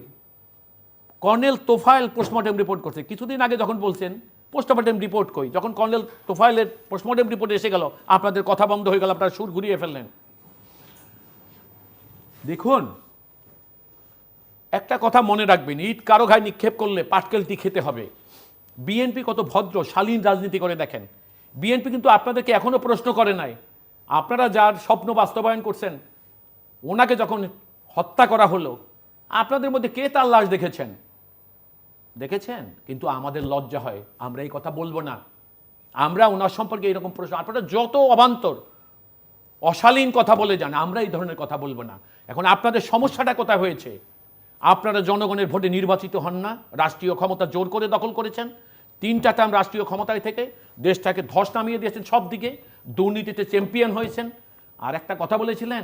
কর্নেল তোফায়েল পোস্টমর্টেম রিপোর্ট করছে। কিছুদিন আগে যখন বলছেন পোস্টমর্টেম রিপোর্ট কই, যখন কর্নেল তোফায়েলের পোস্টমর্টেম রিপোর্ট এসে গেল, আপনাদের কথা বন্ধ হয়ে গেল, আপনারা সুর ঘুরিয়ে ফেললেন। দেখুন, একটা কথা মনে রাখবেন, ইট কারো ঘায়ে নিক্ষেপ করলে পাটকেলটি খেতে হবে। বিএনপি কত ভদ্র শালীন রাজনীতি করে দেখেন। বিএনপি কিন্তু আপনাদেরকে এখনো প্রশ্ন করে নাই। আপনারা যার স্বপ্ন বাস্তবায়ন করছেন, ওনাকে যখন হত্যা করা হলো, আপনাদের মধ্যে কে তার লাশ দেখেছেন? দেখেছেন? কিন্তু আমাদের লজ্জা হয়, আমরা এই কথা বলবো না। আমরা ওনার সম্পর্কে এরকম প্রশ্ন, আপনারা যত অবান্তর অশালীন কথা বলে যান, আমরা এই ধরনের কথা বলবো না। এখন আপনাদের সমস্যাটা কোথায় হয়েছে? আপনারা জনগণের ভোটে নির্বাচিত হন না, রাষ্ট্রীয় ক্ষমতা জোর করে দখল করেছেন। 3টা টার্ম রাষ্ট্রীয় ক্ষমতায় থেকে দেশটাকে ধস নামিয়ে দিয়েছেন, সব দিকে দুর্নীতিতে চ্যাম্পিয়ন হয়েছেন। আর একটা কথা বলেছিলেন,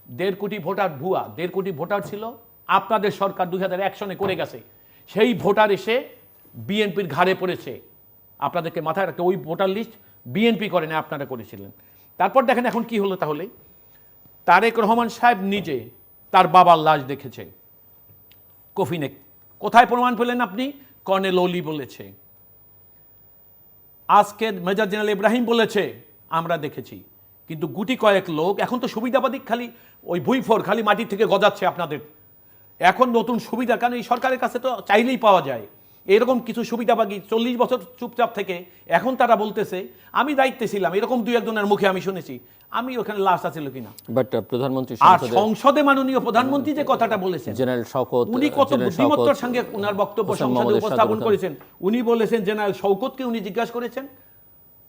1.5 কোটি ভোটার ভুয়া, 1.5 কোটি ভোটার ছিল, আপনাদের সরকার 2001 সনে করে গেছে। সেই ভোটার এসে বিএনপির ঘাড়ে পড়েছে। আপনাদেরকে মাথায় রাখতে, ওই ভোটার লিস্ট বিএনপি করে না, আপনারা করেছিলেন। তারপর দেখেন এখন কি হলো। তাহলে তারেক রহমান সাহেব নিজে তার বাবার লাশ দেখেছে কফিনে। কোথায় প্রমাণ পেলেন আপনি? কর্নেল ওলি বলেছে, আজকে মেজর জেনারেল ইব্রাহিম বলেছে, আমরা দেখেছি। কিন্তু গুটি কয়েক লোক এখন তো সুবিধাবাদী, খালি ওই ভুইফোর খালি মাটি থেকে গজাচ্ছে আপনাদের। এখন নতুন সুবিধা, কারণ এই সরকারের কাছে তো চাইলেই পাওয়া যায় এরকম কিছু সুবিধাবাদী। 40 বছর চুপচাপ থেকে এখন তারা বলতেছে আমি দায়িত্বে ছিলাম, এরকম 2-1 মুখে আমি শুনেছি। আমি ওখানে লাশ আছিল কিনা, বাট প্রধানমন্ত্রী আর সংসদে মাননীয় প্রধানমন্ত্রী যে কথাটা বলেছেন, জেনারেল শওকত, উনি কত বুদ্ধিমত্তার সঙ্গে ওনার বক্তব্য সংসদে উপস্থাপন করেছেন। উনি বলেছেন জেনারেল শওকতকে উনি জিজ্ঞাসা করেছেন,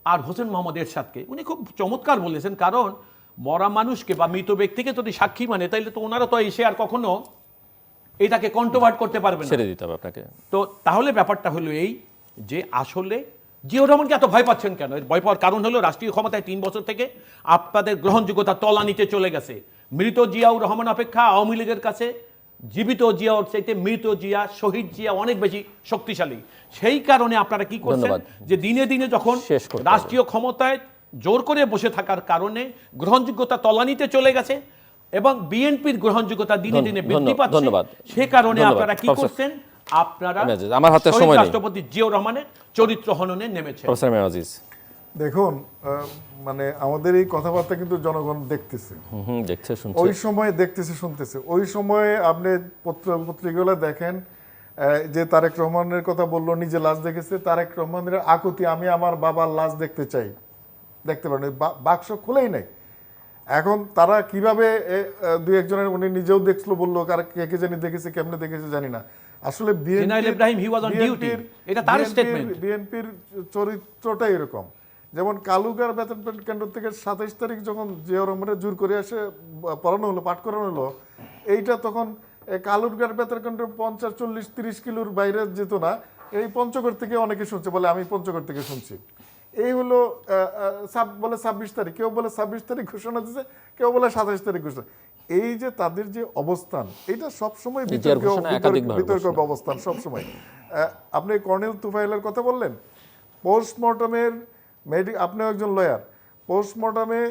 আর হোসেন মোহাম্মদ এরশাদকে উনি খুব চমৎকার বলেছেন। কারণ মরা মানুষকে বা মৃত ব্যক্তিকে যদি সাক্ষী মানে, তাইলে তো ওনারা তো এসে আর কখনো এটাকে কন্ট্রোভার্ট করতে পারবেন না, ছেড়ে দিতে হবে আপনাকে। তো তাহলে ব্যাপারটা হলো এই যে আসলে জিয়াউর রহমানকে এত ভয় পাচ্ছেন কেন? ভয় পাওয়ার কারণ হলো রাষ্ট্রীয় ক্ষমতায় 3 বছর থেকে আপনাদের গ্রহণযোগ্যতা তলানিতে চলে গেছে। মৃত জিয়াউর রহমান অপেক্ষা আওয়ামী লীগের কাছে জীবিত জিয়াউর চাইতে মৃত জিয়া, শহীদ জিয়া অনেক বেশি শক্তিশালী। সেই কারণে আপনারা কি করছেন যে দিনে দিনে যখন রাষ্ট্রীয় ক্ষমতায় জোর করে বসে থাকার কারণে গ্রহণযোগ্যতা তলানিতে চলে গেছে এবং বিএনপির গ্রহণযোগ্যতা দিনে দিনে বৃদ্ধি পাচ্ছে, সে কারণে আপনারা কি করছেন? আপনারা আমার হাতে সময় নেই, রাষ্ট্রপতি জিয়াউর রহমানের চরিত্র হননে নেমেছে। প্রফেসর মেহর আজিজ, দেখুন, মানে আমাদের এই কথাবার্তা কিন্তু জনগণ দেখতেছে, দেখছে, শুনছে, ওই সময় দেখতেছে, শুনতেছে। ওই সময়ে আপনি পত্রিকাগুলো দেখেন যে তারেক রহমানের কথা বললো, নিজে লাশ দেখেছে। তারেক রহমানের আকুতি, আমি আমার বাবার লাশ দেখতে চাই, দেখতে পারেন, বাক্স খুলেই নাই। এখন তারা কিভাবে 2-1 উনি নিজেও দেখলো বললো, কে কে জানি দেখেছে, কেমনে দেখেছে জানি না। আসলে বিএনপির চরিত্রটা এরকম। যেমন কালুগার বেতন কেন্দ্র থেকে 27 তারিখ যখন জিয়াউর রহমানের জোর করে এসে পড়ানো হলো, পাঠ করানো হলো, এইটা তখন কালুরগার বেতন কেন্দ্র 50, 40, 30 কিলোর বাইরে যেত না। এই পঞ্চগড় থেকে অনেকে শুনছে, বলে আমি পঞ্চগড় থেকে শুনছি। এই হলো বলে 26 তারিখ, কেউ বলে 26 তারিখ ঘোষণা দিচ্ছে, কেউ বলে 27 তারিখ ঘোষণা। এই যে তাদের যে অবস্থান, এটা সবসময় বিতর্ক অবস্থান সবসময়। আপনি কর্নেল তুফাইলের কথা বললেন, পোস্টমর্টমের আপনিও একজন লয়ার, পোস্টমর্টমে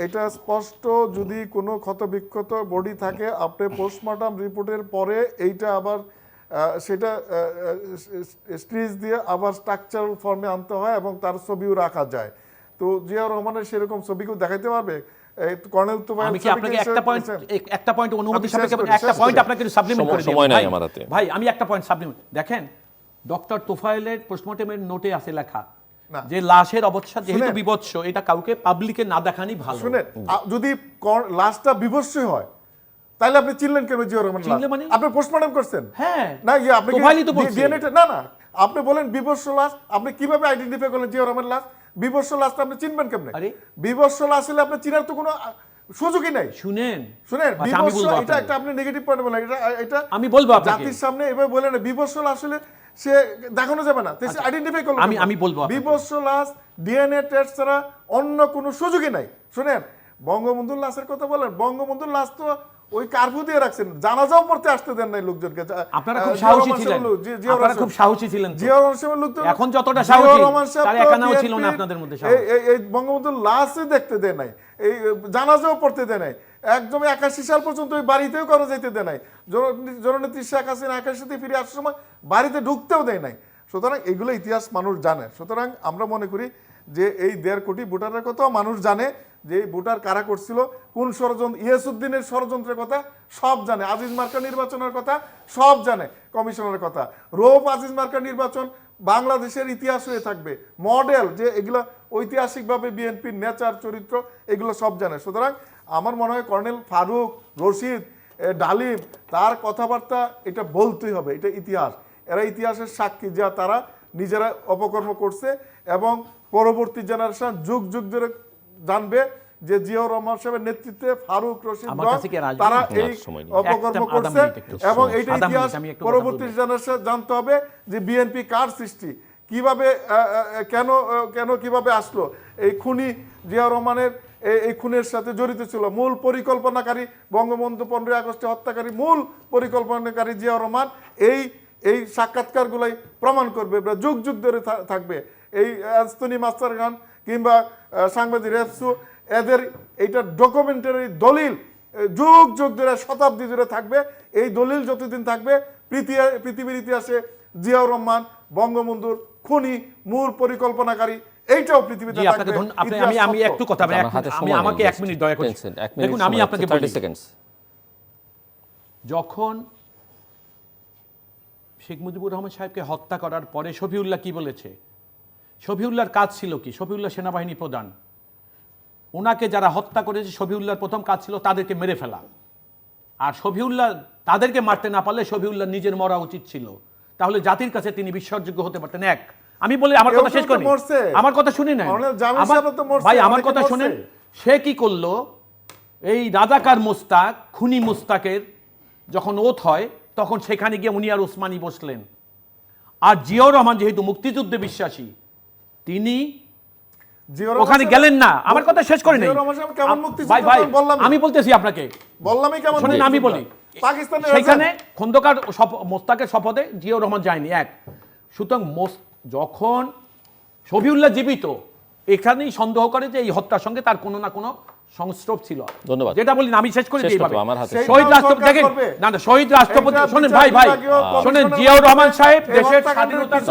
এটা স্পষ্ট, যদি কোনো ক্ষতবিক্ষত বডি থাকে, আপনি পোস্টমর্টম রিপোর্টের পরে এইটা আবার সেটা স্ট্রিচ দিয়ে আবার স্ট্রাকচারাল ফর্মে আনতে হয় এবং তার ছবিও রাখা যায়। তো জিয়াউর রহমানের সেরকম ছবি কেউ দেখাইতে পারবে? কর্নেল তুফাইল, আমি কি আপনাকে একটা পয়েন্ট অনুমতি সাপেক্ষে একটা পয়েন্ট আপনাকে সাবলিমেন্ট করে দিই ভাই, আমি একটা পয়েন্ট সাবলিমেন্ট। দেখেন, ডক্টর তুফাইলের পোস্টমর্টমের নোটে আছে লেখা যে লাশের অবস্থা যেহেতু বিভৎস, এটা কাউকে পাবলিকে না দেখানি ভালো। শুনেন, যদি লাশটা বিভৎসই হয়, তাহলে আপনি চিনলেন কেন জিয়াউর রহমান? আপনি পোস্টমর্টম করছেন, হ্যাঁ না? আপনি না না, আপনি বলেন বিভৎস লাশ, আপনি কিভাবে আইডেন্টিফাই করলেন জিয়াউর রহমান লাশ? বিভৎস লাশটা আপনি চিনবেন কেমনে? বিভৎস লাশ হলে আপনি চিনার তো কোনো সুযোগই নাই। শুনেন, বিভৎস, এটা একটা আপনি নেগেটিভ পয়েন্ট বলেন, এটা আমি বলবো জাতির সামনে এভাবে বলেন বিভৎস লাশ হলে সে দেখানো যাবে না, তাই আইডেন্টিফাই করলো। আমি বলবো বিভৎস লাশ ডিএনএ টেস্ট ছাড়া অন্য কোনো সুযোগই নাই। শুনেন, বঙ্গবন্ধুর লাশের কথা বলেন, বঙ্গবন্ধুর লাশ তো ওই কার্ফিউ দিয়ে রাখছেন, জানাজাও পড়তে আসতে দেন নাই লোকজনকে। আপনারা খুব সাহসী ছিলেন, আপনারা খুব সাহসী ছিলেন। জিয়াউর রহমান সাহেবের লোক তো এখন যতটা সাহসী তার একানাও ছিল না আপনাদের মধ্যে সাহস। এই বঙ্গবন্ধুর লাশে দেখতে দেয় নাই, এই জানাজাও পড়তে দেয় নাই, একদম 81 সাল পর্যন্ত ওই বাড়িতেও কারো যেতে দেয় নাই। জননেত্রী শেখ হাসিনা 81 থেকে ফিরে আসার সময় বাড়িতে ঢুকতেও দেয় নাই। সুতরাং এগুলো ইতিহাস মানুষ জানে। সুতরাং আমরা মনে করি যে এই 1.5 কোটি ভোটারের কথাও মানুষ জানে, যে এই ভোটার কারা করছিল, কোন ষড়যন্ত্র, ইয়েসুদ্দিনের ষড়যন্ত্রের কথা সব জানে, আজিজ মার্কা নির্বাচনের কথা সব জানে, কমিশনের কথা। রৌফ আজিজ মার্কা নির্বাচন বাংলাদেশের ইতিহাস হয়ে থাকবে, মডেল, যে এগুলো ঐতিহাসিকভাবে বিএনপির নেচার, চরিত্র, এগুলো সব জানে। সুতরাং আমার মনে হয় কর্নেল ফারুক, রশিদ, ডালিম, তার কথাবার্তা এটা বলতেই হবে, এটা ইতিহাস। এরা ইতিহাসের সাক্ষী, যা তারা নিজেরা অপকর্ম করছে এবং পরবর্তী জেনারেশন যুগ যুগ ধরে জানবে যে জিয়াউর রহমান সাহেবের নেতৃত্বে ফারুক, রশিদ, তারা এই অপকর্ম করছে এবং এইটা ইতিহাস পরবর্তী জেনারেশন জানতে হবে যে বিএনপি কার সৃষ্টি, কিভাবে কিভাবে আসলো, এই খুনি জিয়াউর রহমানের এই খুনের সাথে জড়িত ছিল, মূল পরিকল্পনাকারী, বঙ্গবন্ধু 15 আগস্টে হত্যাকারী মূল পরিকল্পনাকারী জিয়াউর রহমান। এই সাক্ষাৎকারগুলাই প্রমাণ করবে, যুগ যুগ ধরে থাকবে। এই আস্তনি মাস্টার খান কিংবা সাংবাদিক রেফসু, এদের এইটা ডকুমেন্টারি দলিল যুগ যুগ ধরে, শতাব্দী ধরে থাকবে। এই দলিল যতদিন থাকবে পৃথিবীর ইতিহাসে জিয়াউর রহমান বঙ্গবন্ধুর খুনি, মূল পরিকল্পনাকারী, এইটাও পৃথিবীতে থাকবে। আমি একটু কথা, আমাকে 1 মিনিট দয়া করে দেখুন, আমি আপনাকে বলি, যখন শেখ মুজিবুর রহমান সাহেবকে হত্যা করার পরে শফিউল্লাহ কি বলেছে, শফিউল্লাহর কাজ ছিল কি? শফিউল্লাহ সেনাবাহিনী প্রধান, ওনাকে যারা হত্যা করেছে শফিউল্লাহর প্রথম কাজ ছিল তাদেরকে মেরে ফেলা। আর শফিউল্লাহ তাদেরকে মারতে না পারলে শফিউল্লাহ নিজের মরা উচিত ছিল, তাহলে জাতির কাছে তিনি বিশ্বাসযোগ্য হতে পারতেন। আমি বলি, আমার কথা শেষ করি, আমার কথা শুনি না ভাই, আমার কথা শুনেন। সে কি করলো, এই রাজাকার মুস্তাক, খুনি মুস্তাকের যখন ওথ হয় তখন সেখানে গিয়ে মুনিয়ার উসমানী বসলেন। আর জিয়াউর রহমান যেহেতু মুক্তিযুদ্ধে বিশ্বাসী, তিনি ওখানে গেলেন না। আমার কথা শেষ করে নেই ভাই, আমি বলতেছি আপনাকে, শুনেন আমি বলি, সেখানে খন্দকার মোস্তাকের শপথে জিয়াউর রহমান যায়নি। সুতরাং যখন শফিউল্লাহ জীবিত, এখানেই সন্দেহ করে যে এই হত্যার সঙ্গে তার কোনো না কোনো সংস্রব ছিল। ধন্যবাদ। যেটা বলি আমি শেষ করে দিই, শহীদ রাষ্ট্রপতি দেখেন না, শহীদ রাষ্ট্রপতি শোনেন ভাই, শোনেন, জিয়াউর রহমান সাহেব দেশের স্বাধীনতার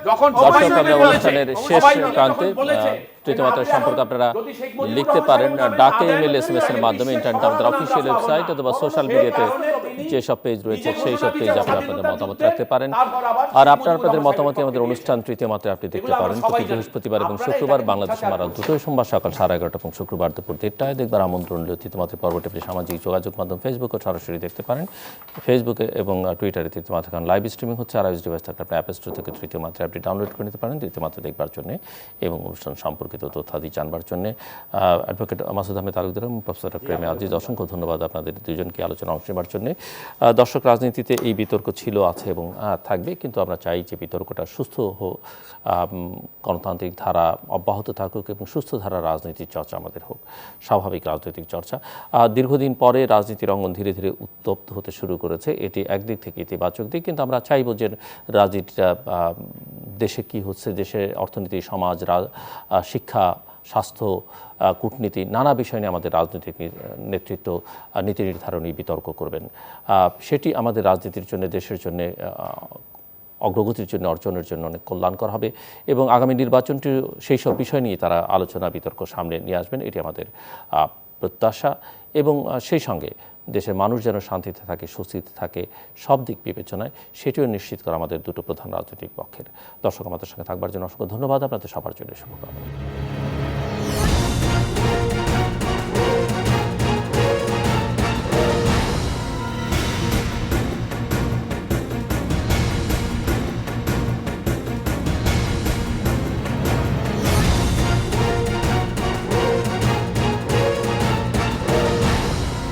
যখন শেষ প্রান্তে তৃতীয়মাত্রা সম্পর্কে আপনারা লিখতে পারেন ডাকে, ইমেল, SMS এর মাধ্যমে, ইন্টারনেট, আমাদের অফিসিয়াল ওয়েবসাইট অথবা সোশ্যাল মিডিয়াতে যেসব পেজ রয়েছে সেই সব পেজ আপনারা আপনাদের মতামত রাখতে পারেন। আর আপনাদের মতামতে আমাদের অনুষ্ঠান তৃতীয় মাত্রায় আপনি দেখতে পারেন প্রতি বৃহস্পতিবার এবং শুক্রবার বাংলাদেশ মারা দুটোই, সোমবার সকাল 11:30 এবং শুক্রবার দুপুর 1:30টায় দেখবার আমন্ত্রণ রইল। তৃতীয় মাত্রায় পরবর্তী সামাজিক যোগাযোগ মাধ্যম ফেসবুকে সরাসরি দেখতে পারেন, ফেসবুকে এবং টুইটারে তৃতীয় মাত্রা কারণ লাইভ স্ট্রিমিং হচ্ছে। আর iOS ডিভাইস থাকলে আপনি অ্যাপ স্টোর থেকে তৃতীয় মাত্রায় আপনি ডাউনলোড করে নিতে পারেন তৃতীয় মাত্রা দেখবার জন্য এবং অনুষ্ঠান সম্পর্কিত তথ্যাদি জানবার জন্য। অ্যাডভোকেট মাসুদ আহমেদ তালুকদার এবং professor doctor M A Aziz, অসংখ্য ধন্যবাদ আপনাদের দুজনকে আলোচনা অংশ নেবার জন্য। দর্শক, রাজনীতিতে এই বিতর্ক ছিল, আছে এবং থাকবে, কিন্তু আমরা চাই যে বিতর্কটা সুস্থ হোক, গণতান্ত্রিক ধারা অব্যাহত থাকুক এবং সুস্থ ধারা রাজনীতির চর্চা আমাদের হোক, স্বাভাবিক রাজনৈতিক চর্চা। দীর্ঘদিন পরে রাজনীতির অঙ্গন ধীরে ধীরে উত্তপ্ত হতে শুরু করেছে, এটি একদিক থেকে ইতিবাচক দিক, কিন্তু আমরা চাইব যে রাজনীতিটা দেশে কি হচ্ছে, দেশের অর্থনীতি, সমাজ, শিক্ষা, স্বাস্থ্য, কূটনীতি, নানা বিষয় নিয়ে আমাদের রাজনৈতিক নেতৃত্ব নীতি নির্ধারণী বিতর্ক করবেন। সেটি আমাদের রাজনীতির জন্য, দেশের জন্য, অগ্রগতির জন্য, অর্জনের জন্য অনেক কল্যাণকর হবে এবং আগামী নির্বাচনটি সেই সব বিষয় নিয়ে তারা আলোচনা বিতর্ক সামনে নিয়ে আসবেন, এটি আমাদের প্রত্যাশা। এবং সেই সঙ্গে দেশের মানুষ যেন শান্তিতে থাকে, সুস্থিতে থাকে, সব দিক বিবেচনায় সেটিও নিশ্চিত করা আমাদের দুটো প্রধান রাজনৈতিক পক্ষের। দর্শক, আমাদের সঙ্গে থাকবার জন্য অসংখ্য ধন্যবাদ, আপনাদের সবার জন্য শুভকামনা।